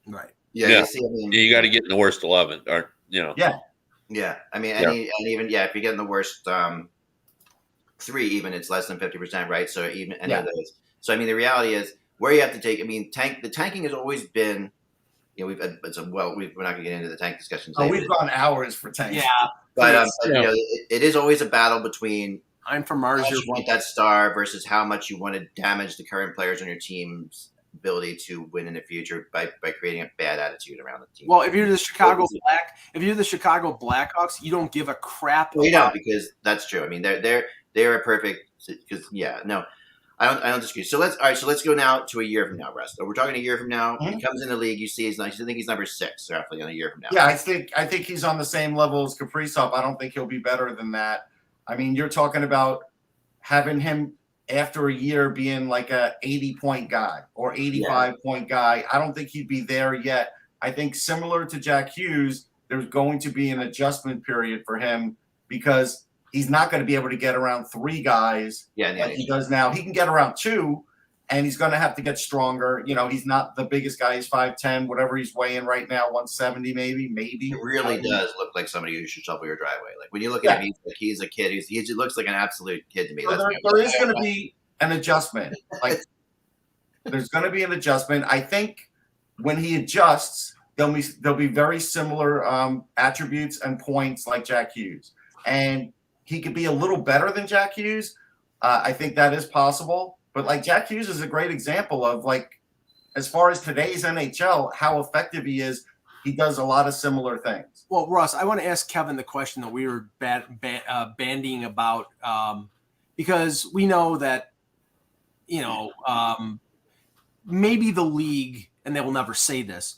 Right. Yeah. You got to get in the worst 11, or Yeah. I mean, and even if you get in the worst 3, even it's less than 50%, right? So even any of those. So I mean, the reality is where you have to take. I mean, the tanking has always been. We're not going to get into the tank discussions. We've gone hours for tank. Yeah. But it is always a battle between I'm from Mars. How much you want that star versus how much you want to damage the current players on your team's ability to win in the future by creating a bad attitude around the team. Well, if you're the Chicago Blackhawks, you don't give a crap. Well, you don't, because that's true. I mean, they're a perfect because I don't disagree. So let's go now to a year from now, Russ. So we're talking a year from now. Mm-hmm. He comes in the league. You see, I think he's number 6 roughly in a year from now. Yeah, I think he's on the same level as Kaprizov. I don't think he'll be better than that. I mean, you're talking about having him after a year being like a 80-point guy or 85-point guy. I don't think he'd be there yet. I think similar to Jack Hughes, there's going to be an adjustment period for him because he's not going to be able to get around 3 guys like he does now. He can get around 2, and he's going to have to get stronger. You know, he's not the biggest guy. He's 5'10", whatever he's weighing right now, 170 maybe. It really does look like somebody who should shovel your driveway. Like when you look at him, he's a kid. He looks like an absolute kid to me. So there is going to be an adjustment. Like there's going to be an adjustment. I think when he adjusts, there'll be very similar attributes and points like Jack Hughes, and he could be a little better than Jack Hughes. I think that is possible. But like Jack Hughes is a great example of like, as far as today's NHL, how effective he is. He does a lot of similar things. Well, Russ, I want to ask Kevin the question that we were bandying about because we know that, you know, maybe the league, and they will never say this,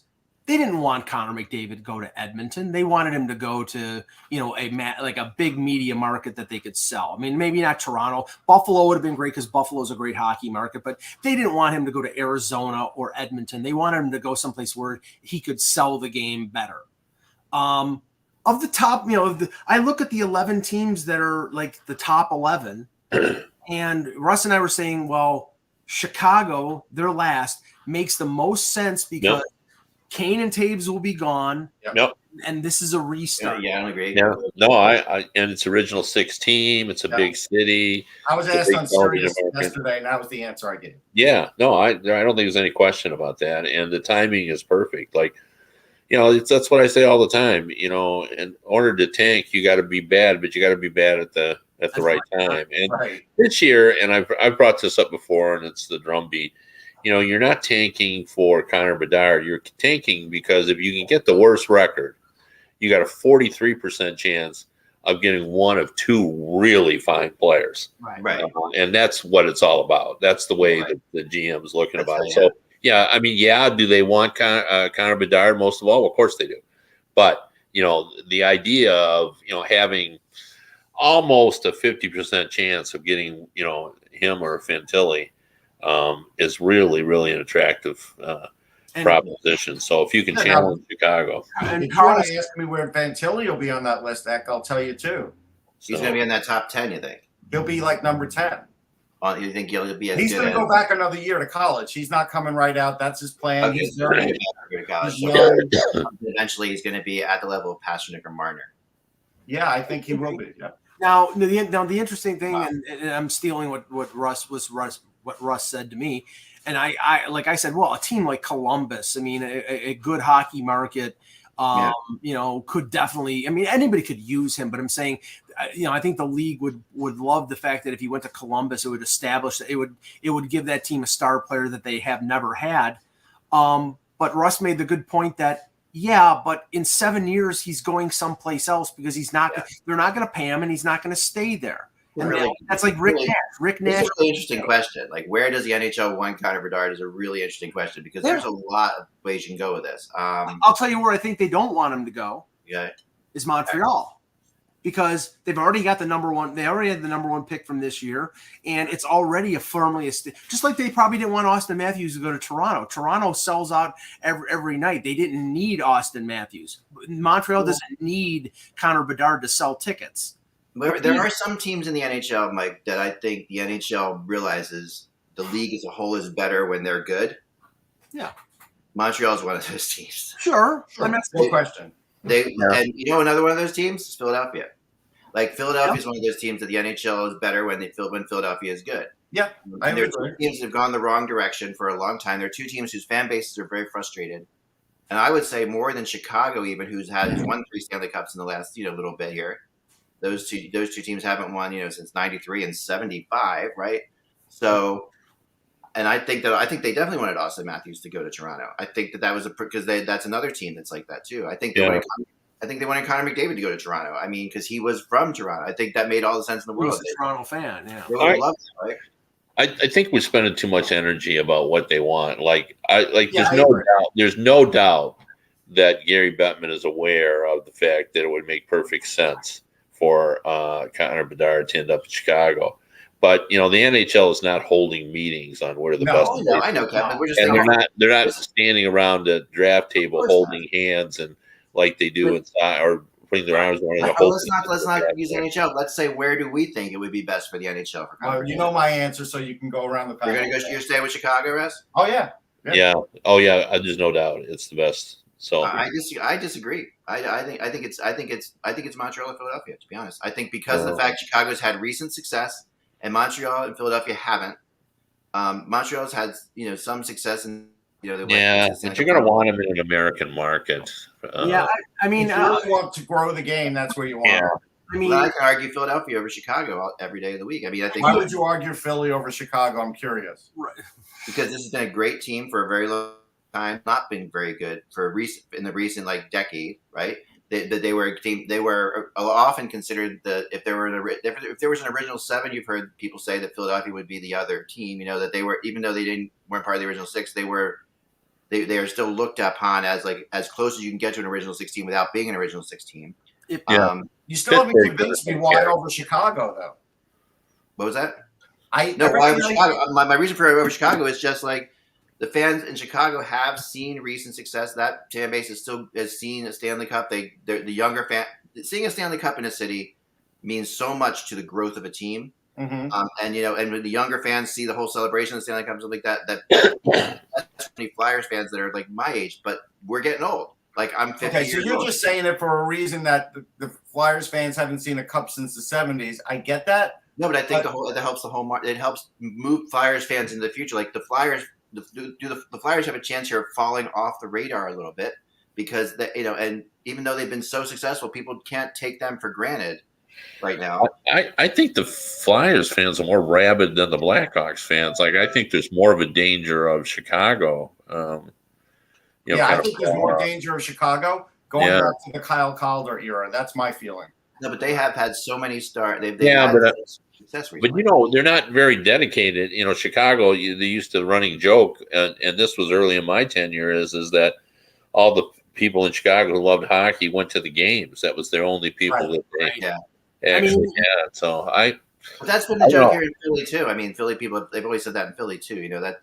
they didn't want Connor McDavid to go to Edmonton. They wanted him to go to, you know, a big media market that they could sell. I mean, maybe not Toronto. Buffalo would have been great because Buffalo is a great hockey market, but they didn't want him to go to Arizona or Edmonton. They wanted him to go someplace where he could sell the game better. Of the top, you know, I look at the 11 teams that are like the top 11, and Russ and I were saying, well, Chicago, their last, makes the most sense because Kane and Taves will be gone. Yep. And this is a restart. Yeah, I agree. Yeah. No, I and it's original 6 team. It's a big city. I was asked on Sirius yesterday, and that was the answer I gave. Yeah. No, I don't think there's any question about that. And the timing is perfect. Like, you know, that's what I say all the time. You know, in order to tank, you got to be bad, but you got to be bad at the right time. And this year, and I've brought this up before, and it's the drumbeat. You know, you're not tanking for Connor Bedard. You're tanking because if you can get the worst record, you got a 43% chance of getting one of 2 really fine players. Right. And that's what it's all about. That's the way that the GM is looking about it. So, yeah, I mean, do they want Connor Bedard most of all? Well, of course they do. But, you know, the idea of, you know, having almost a 50% chance of getting, you know, him or Fantilli is really, really an attractive proposition. So if you can challenge Chicago. And if you want to ask me where Fantilli will be on that list, Eck, I'll tell you too. He's going to be in that top 10, you think? He'll be like number 10. You think he'll be? He's going to go back another year to college. He's not coming right out. That's his plan. Okay, He's going very, to college. Eventually, he's going to be at the level of Pasternak or Marner. Yeah, I think he will be. Yeah. Now the interesting thing, and I'm stealing what Russ said to me, and I like I said, well, a team like Columbus, I mean, a good hockey market, you know, could definitely. I mean, anybody could use him, but I'm saying, you know, I think the league would love the fact that if he went to Columbus, it would establish it would give that team a star player that they have never had. But Russ made the good point that. Yeah, but in 7 years he's going someplace else because he's not. They're not going to pay him, and he's not going to stay there. And really, that's like Rick Nash. Rick Nash. It's a really interesting question. Like, where does the NHL want Connor Bedard? Is a really interesting question because there's a lot of ways you can go with this. I'll tell you where I think they don't want him to go. Yeah, is Montreal. Because they've already got the number one. They already had the number 1 pick from this year, and it's already just like they probably didn't want Austin Matthews to go to Toronto. Toronto sells out every night. They didn't need Austin Matthews. Montreal doesn't need Connor Bedard to sell tickets. There are some teams in the NHL, Mike, that I think the NHL realizes the league as a whole is better when they're good. Yeah, Montreal is one of those teams. Sure. I mean, no question. And you know another one of those teams is Philadelphia. Like Philadelphia is one of those teams that the NHL is better when Philadelphia is good. Yeah, and there are 2 teams that have gone the wrong direction for a long time. There are 2 teams whose fan bases are very frustrated, and I would say more than Chicago, even who's won 3 Stanley Cups in the last little bit here. Those two teams haven't won since '93 and '75, right? So. And I think they definitely wanted Austin Matthews to go to Toronto. I think that was because that's another team that's like that too. I think they wanted Connor McDavid to go to Toronto. I mean, because he was from Toronto. I think that made all the sense in the world. He was a Toronto fan, yeah. They loved it, right? I think we're spending too much energy about what they want. There's no doubt that Gary Bettman is aware of the fact that it would make perfect sense for Connor Bedard to end up in Chicago. But the NHL is not holding meetings on what are the best. I know, Kevin. We're just they're not standing around the draft table holding hands and like they do inside or putting their arms around the Well, whole. let's not use NHL. Let's say, where do we think it would be best for the NHL? For Well, you know my answer, so you can go around the you're panel. gonna go. You're staying with Chicago, Russ? Oh yeah. Yeah. Oh yeah. There's no doubt it's the best. So I disagree. I think it's Montreal and Philadelphia. To be honest, I think because of the fact Chicago's had recent success and Montreal and Philadelphia haven't. Montreal's had some success and they went but you're going to want them in an American market. I mean, if you really want to grow the game, that's where you want. Yeah. I mean, I can argue Philadelphia over Chicago every day of the week. I mean, I think. Why would you argue Philly over Chicago? I'm curious. right. Because this has been a great team for a very long time, not been very good in the recent decade, right? They were a team. They were often considered if there was an original seven. You've heard people say that Philadelphia would be the other team. That they were, even though they weren't part of the original six, they are still looked upon as as close as you can get to an original 16 without being an original 16. You still haven't convinced me why over Chicago though. What was that? Why over Chicago? My reason for over Chicago is just the fans in Chicago have seen recent success. That fan base has seen a Stanley Cup. The younger fan seeing a Stanley Cup in a city means so much to the growth of a team. Mm-hmm. And when the younger fans see the whole celebration of the Stanley Cup and something like that, that's many Flyers fans that are my age, but we're getting old. I'm 50 Okay, so years you're old. just saying it for a reason that the Flyers fans haven't seen a cup since the 70s. I get that. No, but I think that helps the whole market. It helps move Flyers fans into the future. The Flyers, the Flyers have a chance here of falling off the radar a little bit because and even though they've been so successful, people can't take them for granted right now. I think the Flyers fans are more rabid than the Blackhawks fans. I think there's more of a danger of Chicago. I think there's more danger of Chicago going back to the Kyle Calder era. That's my feeling. No, but they have had so many stars. They've Yeah, had success recently. but they're not very dedicated. Chicago, they used to running joke, and this was early in my tenure, is that all the people in Chicago who loved hockey went to the games. That was their only people that they actually had. So But that's been the joke here in Philly too. I mean, Philly people, they've always said that in Philly too. I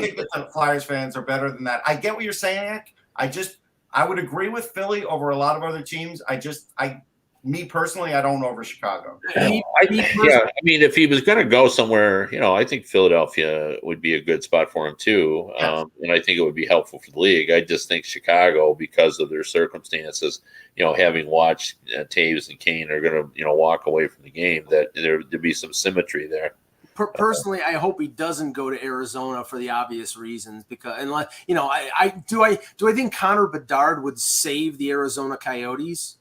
think that the Flyers fans are better than that. I get what you're saying, Nick. I would agree with Philly over a lot of other teams. Me personally, I don't over Chicago. If he was going to go somewhere, I think Philadelphia would be a good spot for him too. Yes. And I think it would be helpful for the league. I just think Chicago, because of their circumstances, having watched Taves and Kane are going to, walk away from the game, that there'd be some symmetry there. Personally, I hope he doesn't go to Arizona for the obvious reasons, because unless do I think Connor Bedard would save the Arizona Coyotes?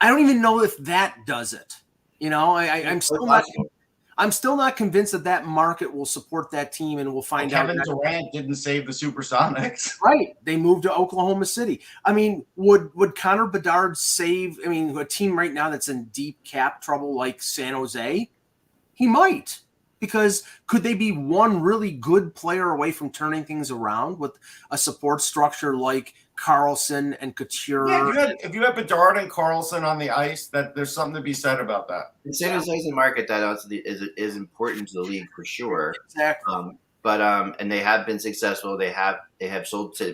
I don't even know if that does it. I'm still not convinced that market will support that team, and we'll find out. Kevin Durant didn't save the Supersonics. Right. They moved to Oklahoma City. I mean, would Connor Bedard save, a team right now that's in deep cap trouble like San Jose? He might. Because could they be one really good player away from turning things around with a support structure like Carlson and Couture? Yeah, if you have Bedard and Carlson on the ice, that there's something to be said about that. And San Jose is a market that also is important to the league for sure. Exactly. And they have been successful. They've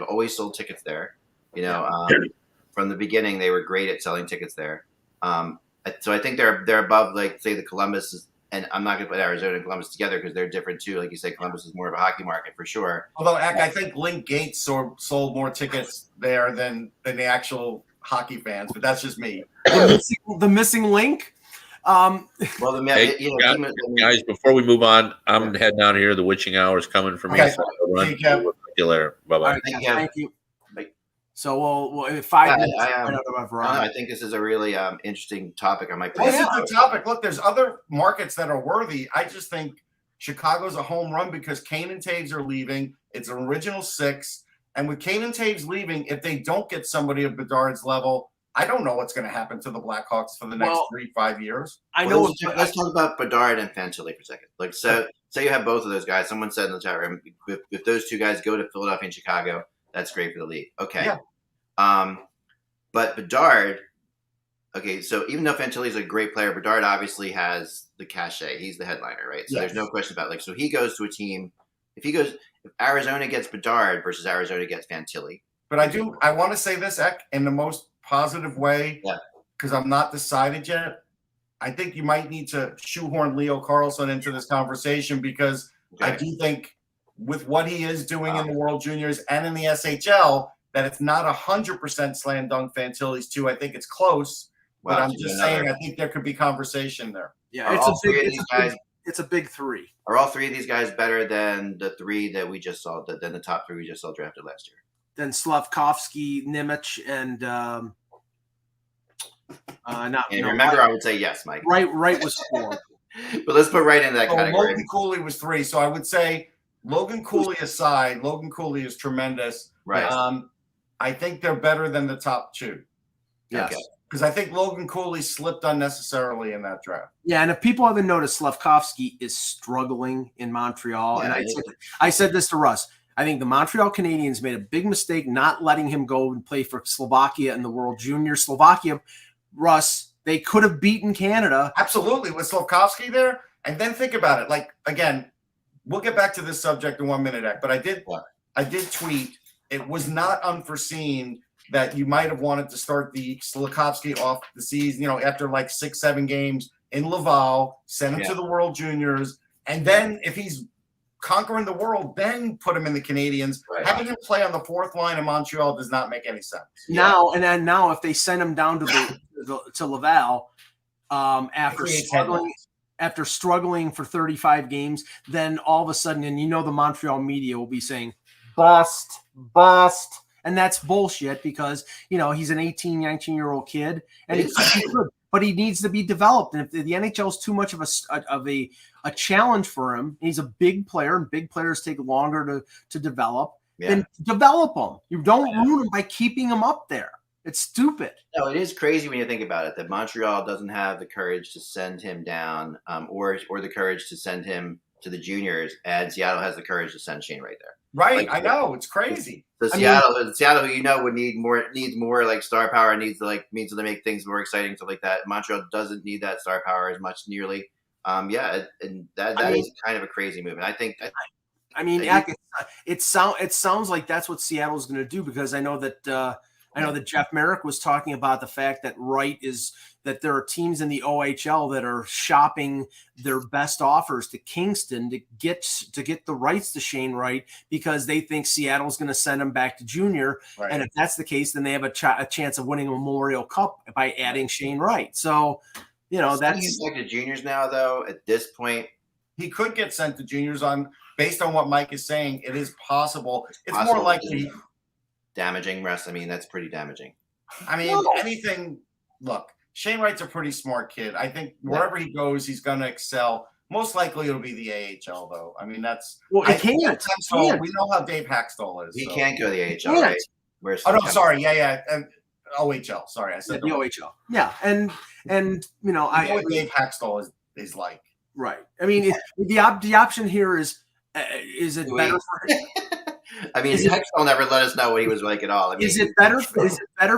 always sold tickets there. From the beginning, they were great at selling tickets there. So I think they're above, say, the Columbus. And I'm not going to put Arizona and Columbus together because they're different too. Like you say, Columbus is more of a hockey market for sure. Although I think Link Gates sold more tickets there than the actual hockey fans, but that's just me. The missing link. Guys, before we move on, I'm heading down here. The witching hour is coming for me. Okay. So I'll run. See you later. Bye bye. Right, thank you. So we'll 5 minutes. I think this is a really interesting topic. I might. This is the topic. Look, there's other markets that are worthy. I just think Chicago's a home run because Kane and Taves are leaving. It's an original six, and with Kane and Taves leaving, if they don't get somebody of Bedard's level, I don't know what's going to happen to the Blackhawks for the next 3-5 years. Let's talk about Bedard and Fantilli for a second. Say you have both of those guys. Someone said in the chat room, if those two guys go to Philadelphia and Chicago, that's great for the league. Okay. Yeah. But Bedard, so even though Fantilli is a great player, Bedard obviously has the cachet. He's the headliner, right? So there's no question about so he goes to a team. If Arizona gets Bedard versus Arizona gets Fantilli. But I want to say this, Eck, in the most positive way, Yeah. because I'm not decided yet. I think you might need to shoehorn Leo Carlson into this conversation, because I Okay. do think with what he is doing in the World Juniors and in the SHL, that it's not 100% slam dunk for Antilles too. I think it's close, but Wow, I'm so just another- saying I think there could be conversation there. Yeah, Are it's all a big, three of these guys? it's a big three. Are all three of these guys better than the three that we just saw? Than the top three we just saw drafted last year? Then Slavkovsky, Nimich, and not And no, remember, Wright, I would say yes, Mike. Wright was 4. But let's put right into that So category. Logan Cooley was 3, so I would say Logan Cooley aside, Logan Cooley is tremendous. Right. I think they're better than the top 2. Yes. Okay. Because I think Logan Cooley slipped unnecessarily in that draft. Yeah, and if people haven't noticed, Slavkovsky is struggling in Montreal. Yeah, And I said this to Russ. I think the Montreal Canadiens made a big mistake not letting him go and play for Slovakia in the World Junior. Slovakia, Russ, they could have beaten Canada. Absolutely, with Slavkovsky there. And then think about it. Like, again, we'll get back to this subject in 1 minute, Ek, but I did tweet. It was not unforeseen that you might have wanted to start the Slavkovsky off the season, after like 6-7 games in Laval, send him to the World Juniors, and then if he's conquering the world, then put him in the Canadiens. Right. Having him play on the 4th line in Montreal does not make any sense. Now, if they send him down to Laval after struggling for 35 games, then all of a sudden, and the Montreal media will be saying, bust. And that's bullshit, because, he's an 18, 19-year-old kid, and he's good, but he needs to be developed. And if the NHL is too much of a challenge for him, he's a big player, and big players take longer to develop, then develop him. You don't ruin him by keeping him up there. It's stupid. No, it is crazy when you think about it, that Montreal doesn't have the courage to send him down, or the courage to send him to the juniors, and Seattle has the courage to send Shane right there. Right, I know, it's crazy. So Seattle, who needs more like star power, needs to means to make things more exciting, stuff like that. Montreal doesn't need that star power as much nearly. And that is kind of a crazy move. And I think, it sounds like that's what Seattle's going to do, because I know that Jeff Merrick was talking about the fact that that there are teams in the OHL that are shopping their best offers to Kingston to get the rights to Shane Wright, because they think Seattle's going to send him back to junior. Right. And if that's the case, then they have a chance of winning a Memorial Cup by adding Shane Wright. So, that's he's like the juniors now, though. At this point, he could get sent to juniors based on what Mike is saying. It is possible. It's possible. more likely Damaging, Russ. That's pretty damaging. Anything. Look, Shane Wright's a pretty smart kid. I think wherever he goes, he's going to excel. Most likely, it'll be the AHL, though. That's he can't. We know how Dave Haxtell is. He can't go to the AHL, right? Sorry, OHL. Sorry, I said the OHL. Yeah, and I know what Dave Haxtell is like. Right. The option here is it better for him? Hextall never let us know what he was like at all. Is it better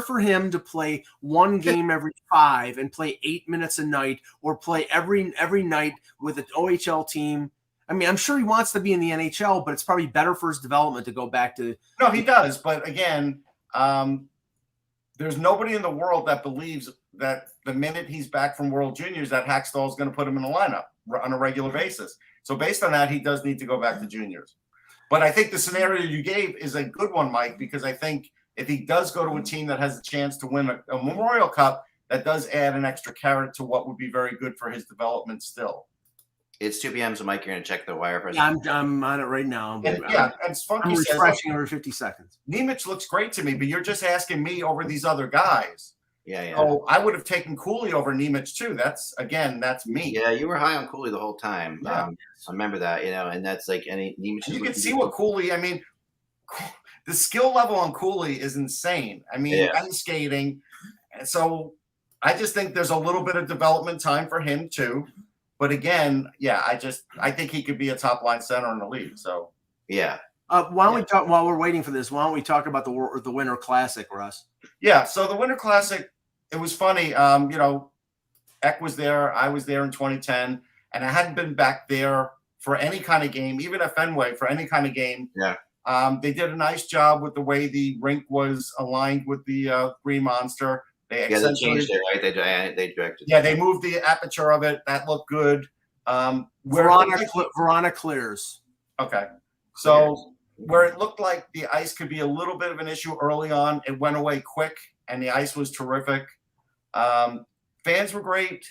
for him to play one game every 5 and play 8 minutes a night, or play every night with an OHL team? I'm sure he wants to be in the NHL, but it's probably better for his development to go back to. No, he does. But again, there's nobody in the world that believes that the minute he's back from World Juniors, that Haxtell is going to put him in the lineup on a regular basis. So based on that, he does need to go back to juniors. But I think the scenario you gave is a good one, Mike, because I think if he does go to a team that has a chance to win a Memorial Cup, that does add an extra carrot to what would be very good for his development still. It's 2 p.m., so Mike, you're going to check the wire for us. Yeah, I'm on it right now. And it's funky. I'm refreshing every 50 seconds. Nemec looks great to me, but you're just asking me over these other guys. Yeah. So I would have taken Cooley over Nemec too. That's me. Yeah, you were high on Cooley the whole time. Yeah. I remember that, and that's like Nemec. You can see what Cooley. The skill level on Cooley is insane. Ice skating. So I just think there's a little bit of development time for him too. But again, I think he could be a top line center in the league. So yeah. Why don't we talk while we're waiting for this? Why don't we talk about the Winter Classic, Russ? Yeah. So the Winter Classic, it was funny. Eck was there. I was there in 2010, and I hadn't been back there for any kind of game, even at Fenway for any kind of game. Yeah. They did a nice job with the way the rink was aligned with the Green Monster. They changed it, right? They directed. Yeah, they moved the aperture of it. That looked good. Verona clears. Okay. So where it looked like the ice could be a little bit of an issue early on, it went away quick, and the ice was terrific. Fans were great.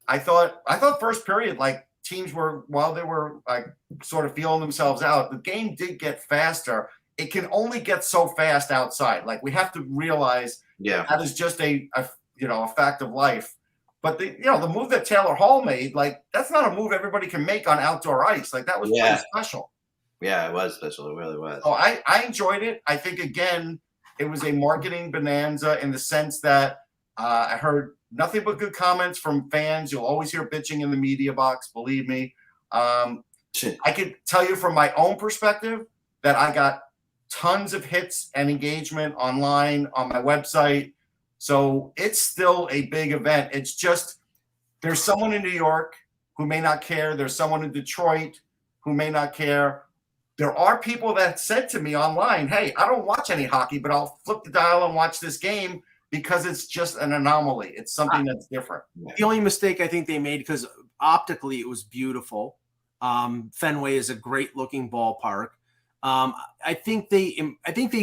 I thought first period, like teams were, while they were like sort of feeling themselves out, the game did get faster. It can only get so fast outside. Like we have to realize that is just a fact of life. But the move that Taylor Hall made, like that's not a move everybody can make on outdoor ice. Like that was pretty special. Yeah, it was special. It really was. So I enjoyed it. I think again, it was a marketing bonanza in the sense that I heard nothing but good comments from fans. You'll always hear bitching in the media box. Believe me. I could tell you from my own perspective that I got tons of hits and engagement online on my website. So it's still a big event. It's just there's someone in New York who may not care. There's someone in Detroit who may not care. There are people that said to me online, hey, I don't watch any hockey, but I'll flip the dial and watch this game because it's just an anomaly. It's something that's different. The only mistake I think they made, because optically it was beautiful. Fenway is a great looking ballpark. I think they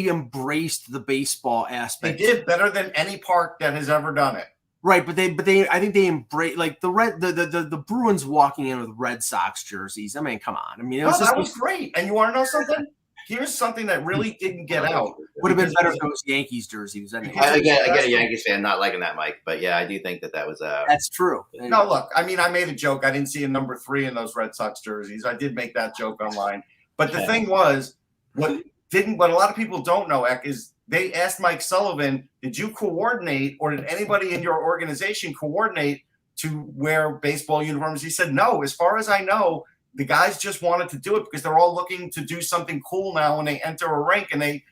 embraced the baseball aspect. They did better than any park that has ever done it. Right, but I think they embrace like the Bruins walking in with Red Sox jerseys. I mean, come on. I mean, that was great. And you want to know something? Here's something that really didn't get out. Would have been better if it was Yankees jerseys. I get a Yankees fan not liking that, Mike, but yeah, I do think that was that's true. No, look, I mean, I made a joke. I didn't see a number 3 in those Red Sox jerseys. I did make that joke online. But the thing was, what a lot of people don't know, Eck, is they asked Mike Sullivan, did you coordinate or did anybody in your organization coordinate to wear baseball uniforms? He said, no, as far as I know, the guys just wanted to do it because they're all looking to do something cool now when they enter a rink, and they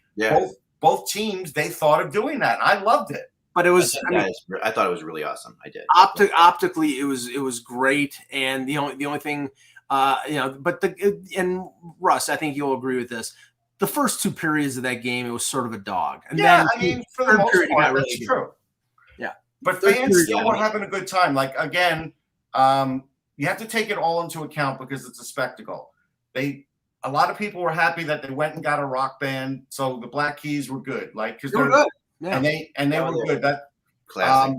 both teams, they thought of doing that. I loved it. But it was I thought it was really awesome. I did. Optically it was great, and the only thing and Russ, I think you'll agree with this. The first 2 periods of that game, it was sort of a dog. And then I mean, for the most part, that's true. Yeah. But fans still were having a good time. Like, again, you have to take it all into account because it's a spectacle. A lot of people were happy that they went and got a rock band. So the Black Keys were good. Like, because they're good. Yeah. And they were good. That classic.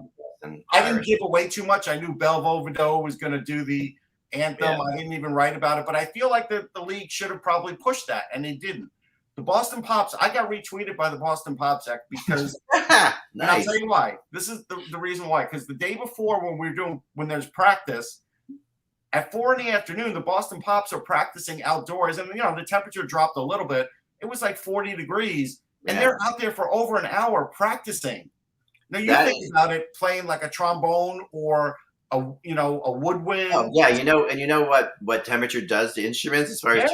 I didn't give away too much. I knew Belvodo was going to do the anthem. Yeah. I didn't even write about it. But I feel like the league should have probably pushed that, and they didn't. The Boston Pops, I got retweeted by the Boston Pops Act because nice. And I'll tell you why. This is the reason why. Because the day before when there's practice, at 4 p.m, the Boston Pops are practicing outdoors. And, the temperature dropped a little bit. It was like 40 degrees. And they're out there for over an hour practicing. Now, you think about it, playing like a trombone or a woodwind. Oh, yeah, and you know what temperature does to instruments as far as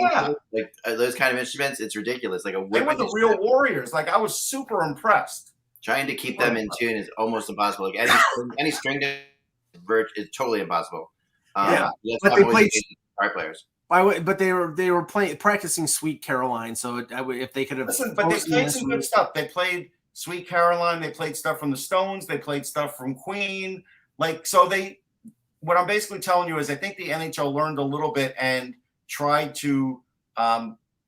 like those kind of instruments, it's ridiculous. Like they were the real warriors. Like I was super impressed. Trying to keep them in tune is almost impossible. Like any string is totally impossible. But they played guitar players. But they were practicing Sweet Caroline. So if they could have but they played some good stuff. They played Sweet Caroline. They played stuff from the Stones. They played stuff from Queen. Like so what I'm basically telling you is I think the NHL learned a little bit and tried to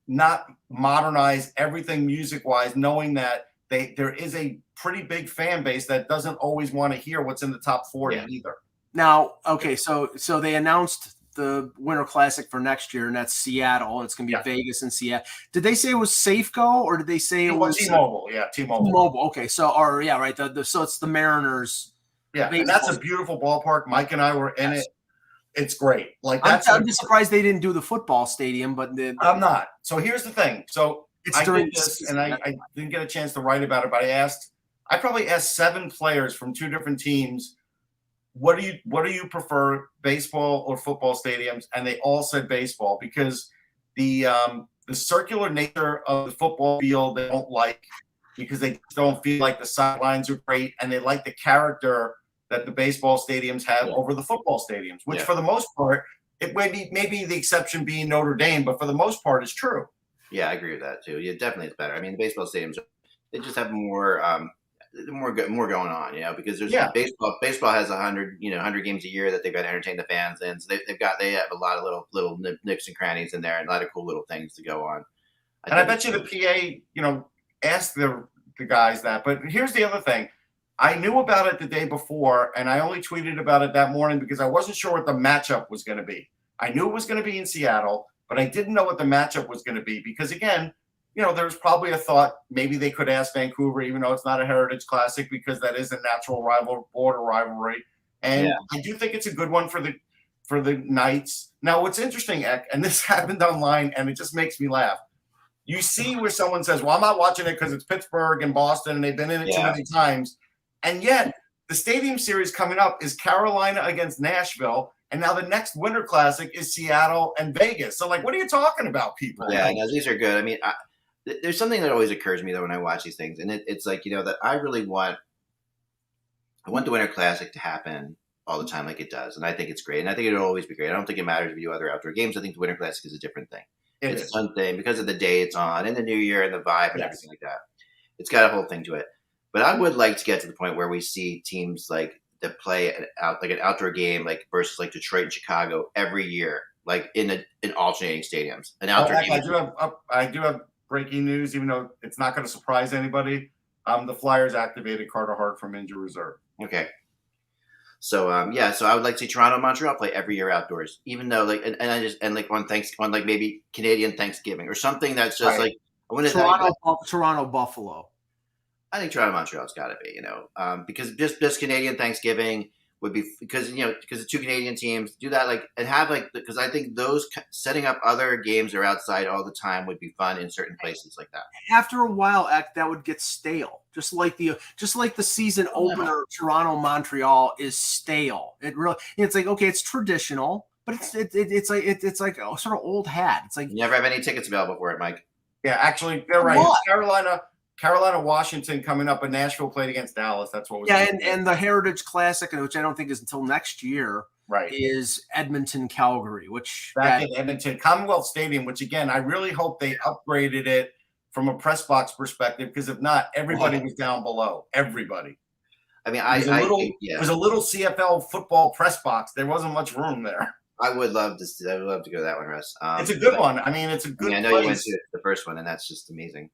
not modernize everything music-wise, knowing that there is a pretty big fan base that doesn't always want to hear what's in the top 40 either. Now, okay, so they announced the Winter Classic for next year, and that's Seattle. It's going to be Vegas and Seattle. Did they say it was Safeco, or did they say it was T-Mobile? Yeah, T-Mobile. T-Mobile. Okay, so right. So it's the Mariners. Yeah, and that's a beautiful ballpark. Mike and I were in it. It's great. Like I'm just surprised they didn't do the football stadium, but I'm not. So here's the thing. So it's I did this, and I didn't get a chance to write about it, but I probably asked 7 players from 2 different teams, what do you prefer, baseball or football stadiums? And they all said baseball because the circular nature of the football field they don't like because they don't feel like the sidelines are great, and they like the character that the baseball stadiums have over the football stadiums, which for the most part, it maybe the exception being Notre Dame, but for the most part is true. Yeah, I agree with that too. Yeah, definitely it's better. I mean, the baseball stadiums, they just have more more going on, because there's Yeah. baseball has 100 games a year that they've got to entertain the fans in. So they have a lot of little nicks and crannies in there and a lot of cool little things to go on. And I bet you the PA, asked the guys that. But here's the other thing. I knew about it the day before, and I only tweeted about it that morning because I wasn't sure what the matchup was going to be. I knew it was going to be in Seattle, but I didn't know what the matchup was going to be because, again, there was probably a thought maybe they could ask Vancouver, even though it's not a Heritage Classic, because that is a natural border rivalry. And I do think it's a good one for the Knights. Now, what's interesting, Eck, and this happened online, and it just makes me laugh. You see where someone says, well, I'm not watching it because it's Pittsburgh and Boston, and they've been in it too many times. And yet, the Stadium Series coming up is Carolina against Nashville, and now the next Winter Classic is Seattle and Vegas. So, what are you talking about, people? Yeah, no, these are good. I mean, there's something that always occurs to me, though, when I watch these things, and it's like, that I really want the Winter Classic to happen all the time like it does, and I think it's great, and I think it'll always be great. I don't think it matters if you do other outdoor games. I think the Winter Classic is a different thing. It's its own thing because of the day it's on and the new year and the vibe and everything like that. It's got a whole thing to it. But I would like to get to the point where we see teams that play an outdoor game versus Detroit and Chicago every year, in alternating stadiums. An outdoor game. I do have breaking news, even though it's not going to surprise anybody. The Flyers activated Carter Hart from injured reserve. Okay. So so I would like to see Toronto and Montreal play every year outdoors, even though on maybe Canadian Thanksgiving or something that's just Toronto Buffalo. I think Toronto Montreal's got to be, because just Canadian Thanksgiving would be because the two Canadian teams do that and have because I think those setting up other games that are outside all the time would be fun in certain places like that. After a while, that would get stale. Just like the season opener, Toronto Montreal is stale. It's okay, it's traditional, but it's like a sort of old hat. It's like you never have any tickets available for it, Mike. Yeah, actually, they're right. Carolina, Washington coming up, and Nashville played against Dallas. That's what was. Yeah, and the Heritage Classic, which I don't think is until next year. Right. Is Edmonton, Calgary, which back in Edmonton, Commonwealth Stadium, which again, I really hope they upgraded it from a press box perspective, because if not, everybody was down below. Everybody. I mean, it was a little CFL football press box. There wasn't much room there. I would love to go to that one, Russ. It's a good one. I mean, it's a good. I know place. You went to the first one, and that's just amazing.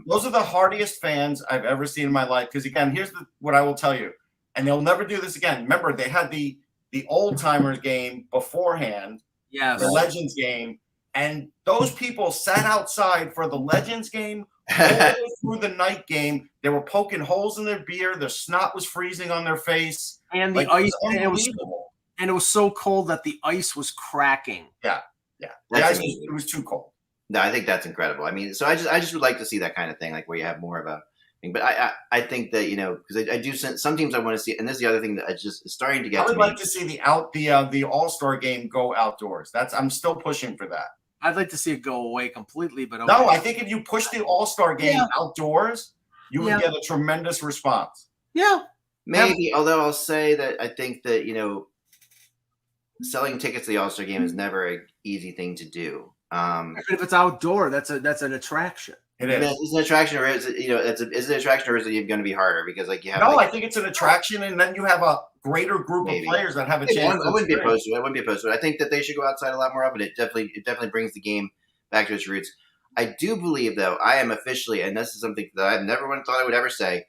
Those are the hardiest fans I've ever seen in my life. Because again, here's what I will tell you, and they'll never do this again. Remember, they had the old timers game beforehand. Yes. The Legends game, and those people sat outside for the Legends game all the way through the night game. They were poking holes in their beer. Their snot was freezing on their face, and the ice. And it was so cold that the ice was cracking. Yeah. It was too cold. No, I think that's incredible. I mean, so I just would like to see that kind of thing, where you have more of a thing. But I think that because I do some teams I want to see, and this is the other thing that is starting to get. I would like to see the All-Star game go outdoors. I'm still pushing for that. I'd like to see it go away completely, but no, I think if you push the All-Star game outdoors, you would get a tremendous response. Yeah, maybe. Although I'll say that I think that selling tickets to the All-Star game is never an easy thing to do. But if it's outdoor, that's an attraction. It is. It's an attraction, or is it? Is it an attraction, or is it going to be harder because you have? No, I think it's an attraction, and then you have a greater group of players that have a chance. I wouldn't be opposed to it. I think that they should go outside a lot more of it. It definitely brings the game back to its roots. I do believe, though, I am officially, and this is something that I've never thought I would ever say,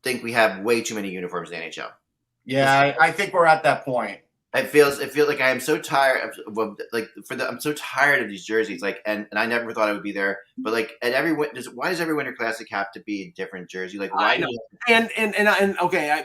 think we have way too many uniforms in the NHL. Yeah, I think we're at that point. It feels like I am so tired of I'm so tired of these jerseys. And I never thought I would be there. But why does every Winter Classic have to be a different jersey? Why? Okay,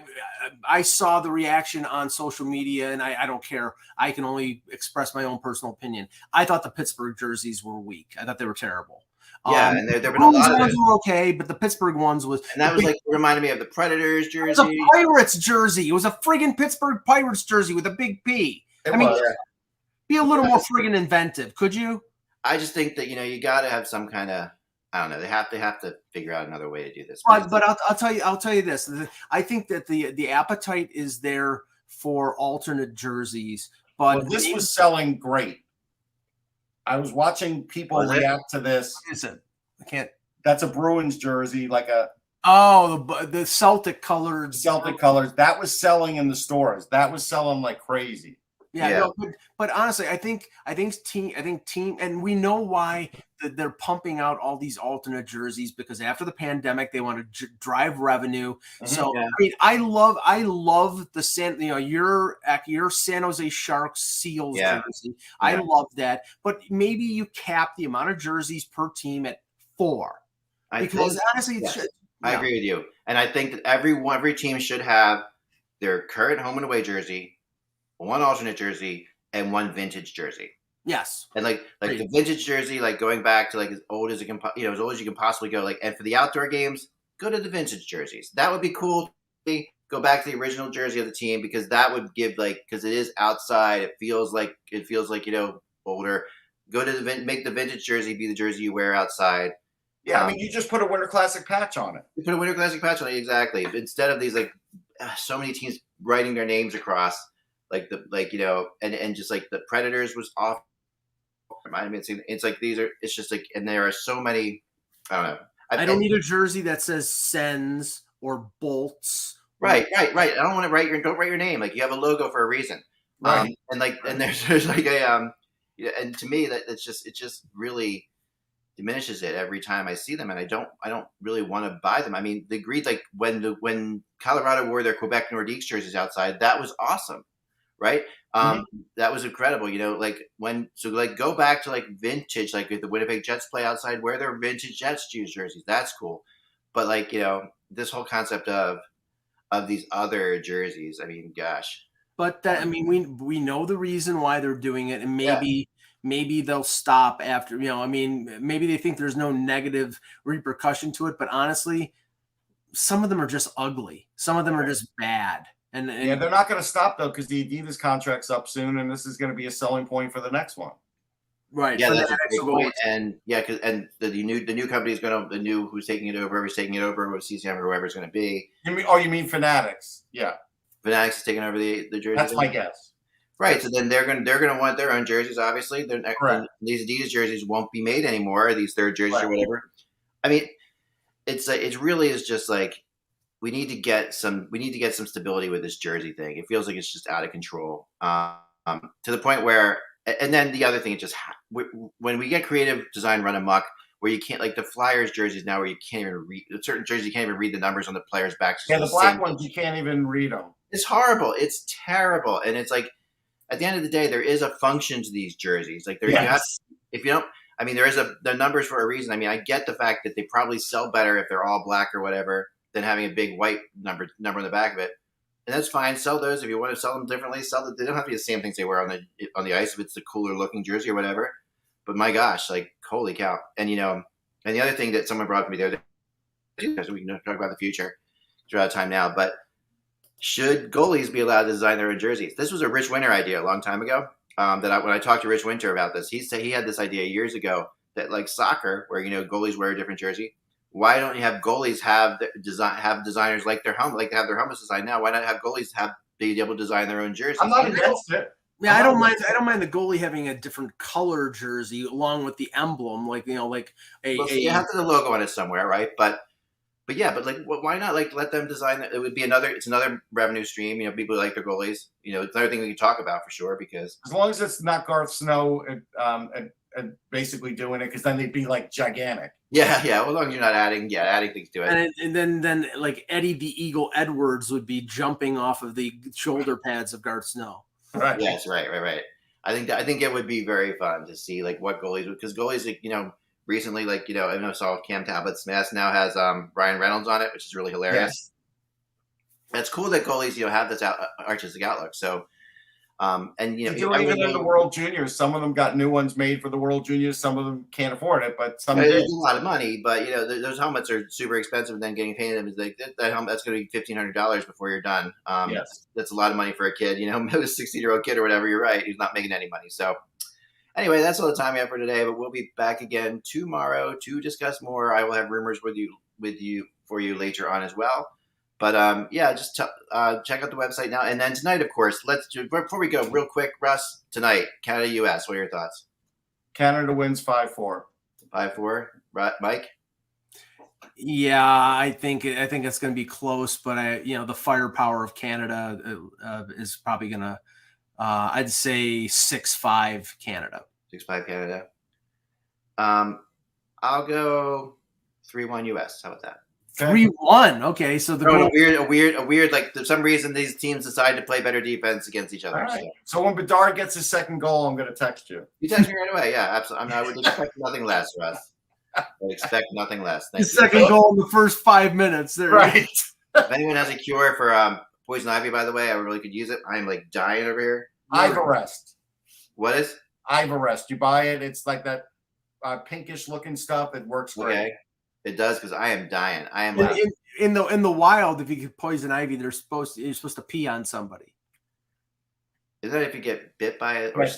I saw the reaction on social media, and I don't care. I can only express my own personal opinion. I thought the Pittsburgh jerseys were weak. I thought they were terrible. Yeah, and there've been a lot of ones were okay, but the Pittsburgh ones was, and that was reminded me of the Predators jersey. It was a Pirates jersey. It was a friggin' Pittsburgh Pirates jersey with a big P. Be a little more friggin' inventive, could you? I just think that you got to have some kind of, I don't know. They have to figure out another way to do this. But I'll tell you this. I think that the appetite is there for alternate jerseys, but this was selling great. I was watching people Was it? react to this. What is it? I can't. That's a Bruins jersey, like a Oh, the Celtic colored. Celtic colors. That was selling in the stores. That was selling like crazy. Yeah, Yeah. no, but honestly, I think team, and we know why they're pumping out all these alternate jerseys, because after the pandemic, they want to drive revenue. So Yeah. I mean, I love the your San Jose Sharks Seals jersey. I love that, but maybe you cap the amount of jerseys per team at 4, because honestly, I agree with you, and I think that every team should have their current home and away jersey, one alternate jersey, and one vintage jersey. Yes. And like the vintage jersey, like going back to like as old as it can, as old as you can possibly go. Like, and for the outdoor games, go to the vintage jerseys. That would be cool. Go back to the original jersey of the team, because that would give because it is outside. It feels like older. Go to make the vintage jersey be the jersey you wear outside. Yeah, I mean, you just put a Winter Classic patch on it. You put a Winter Classic patch on it, exactly. Instead of these so many teams writing their names across, and just like the Predators was off. Reminded me, it's like it's just like, and there are so many. I don't know. I don't need a jersey that says Sens or Bolts. Right. I don't want to don't write your name. Like, you have a logo for a reason. Right. And there's like a and to me it just really diminishes it every time I see them, and I don't really want to buy them. I mean, they agreed, like when Colorado wore their Quebec Nordiques jerseys outside, that was awesome, right? That was incredible. Go back to like vintage, like if the Winnipeg Jets play outside, wear their vintage Jets jerseys. That's cool. But this whole concept of these other jerseys, I mean, gosh. But that, I mean, we know the reason why they're doing it, and maybe they'll stop after, I mean, maybe they think there's no negative repercussion to it, but honestly, some of them are just ugly. Some of them are just bad. And they're not going to stop though, because the Adidas contract's up soon, and this is going to be a selling point for the next one. Right. Yeah, that's a great point. And the new company is who's taking it over, with CCM or whoever's going to be. You mean Fanatics? Yeah. Fanatics is taking over the jersey. That's my guess. Right. So then they're going to want their own jerseys. Obviously, these Adidas jerseys won't be made anymore. These third jerseys or whatever. I mean, it really is just like, we need to get some stability with this jersey thing. It feels like it's just out of control, to the point where. And then the other thing, when we get creative design run amok, where you can't, like the Flyers jerseys now, where you can't even read certain jerseys, you can't even read the numbers on the players' backs. Yeah, the black ones, you can't even read them. It's horrible. It's terrible. And it's like, at the end of the day, there is a function to these jerseys. Like, there is the numbers for a reason. I mean, I get the fact that they probably sell better if they're all black or whatever than having a big white number on the back of it. And that's fine. Sell those if you want to sell them differently. Sell them. They don't have to be the same things they wear on the ice if it's the cooler looking jersey or whatever. But my gosh, like, holy cow! And and the other thing that someone brought to me the other day, so we can talk about the future. We're out of time now, but should goalies be allowed to design their own jerseys? This was a Rich Winter idea a long time ago. When I talked to Rich Winter about this, he said he had this idea years ago that, like soccer, where goalies wear a different jersey. Why don't you have goalies have designers like their helmet, like they have their helmets designed now? Why not have goalies be able to design their own jerseys? I'm not against it. Yeah, I don't mind the goalie having a different color jersey along with the emblem, like you have the logo on it somewhere, right? But why not let them design that? It would be another revenue stream. People like their goalies. It's another thing we can talk about for sure, because as long as it's not Garth Snow and basically doing it, because then they'd be like gigantic. Yeah. Well, as long as you're not adding things to it. And then like Eddie the Eagle Edwards would be jumping off of the shoulder pads of Garth Snow. Right. Yes. Right. I think it would be very fun to see what goalies, because goalies, recently, I saw Cam Talbot's mask now has Ryan Reynolds on it, which is really hilarious. Yes. It's cool that goalies have this artistic outlook. So. Even in the World Juniors, some of them got new ones made for the World Juniors. Some of them can't afford it, but some did. It's a lot of money. But those helmets are super expensive, and then getting painted them is like that helmet. That's going to be $1,500 before you're done. Yes, that's a lot of money for a kid. A 16-year-old kid or whatever. You're right. He's not making any money. So anyway, that's all the time we have for today. But we'll be back again tomorrow to discuss more. I will have rumors for you later on as well. But just check out the website now. And then tonight, of course, before we go real quick, Russ, tonight, Canada, US, what are your thoughts? Canada wins 5-4. 5-4. Right, Mike? Yeah, I think it's going to be close, but the firepower of Canada is probably going to, I'd say 6-5 Canada. 6-5 Canada. I'll go 3-1 US. How about that? 3-1. Okay, so a weird. Like for some reason, these teams decide to play better defense against each other. All right. So when Bedard gets his second goal, I'm going to text you. You text me right away. Yeah, absolutely. I would expect nothing less, Russ. I would expect nothing less. Thank the second goal in the first 5 minutes. There, right. If anyone has a cure for poison ivy, by the way, I really could use it. I'm like dying over here. Ivarest. What is? Ivarest. You buy it. It's like that pinkish looking stuff. It works great. Okay. It does because I am dying. I am in the wild. If you get poison ivy, you're supposed to pee on somebody. Is that if you get bit by it? Right.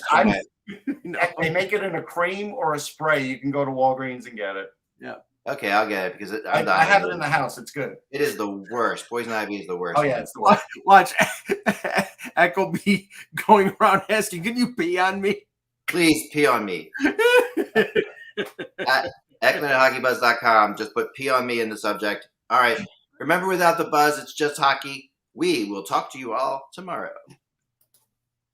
They make it in a cream or a spray. You can go to Walgreens and get it. Yeah. Okay, I'll get it because I have it in the house. It's good. It is the worst. Poison ivy is the worst. Oh yeah, it's the worst. Watch Echo be going around asking, "Can you pee on me?" Please pee on me. At Ekman@HockeyBuzz.com. Just put pee on me in the subject. All right. Remember, without the buzz, it's just hockey. We will talk to you all tomorrow.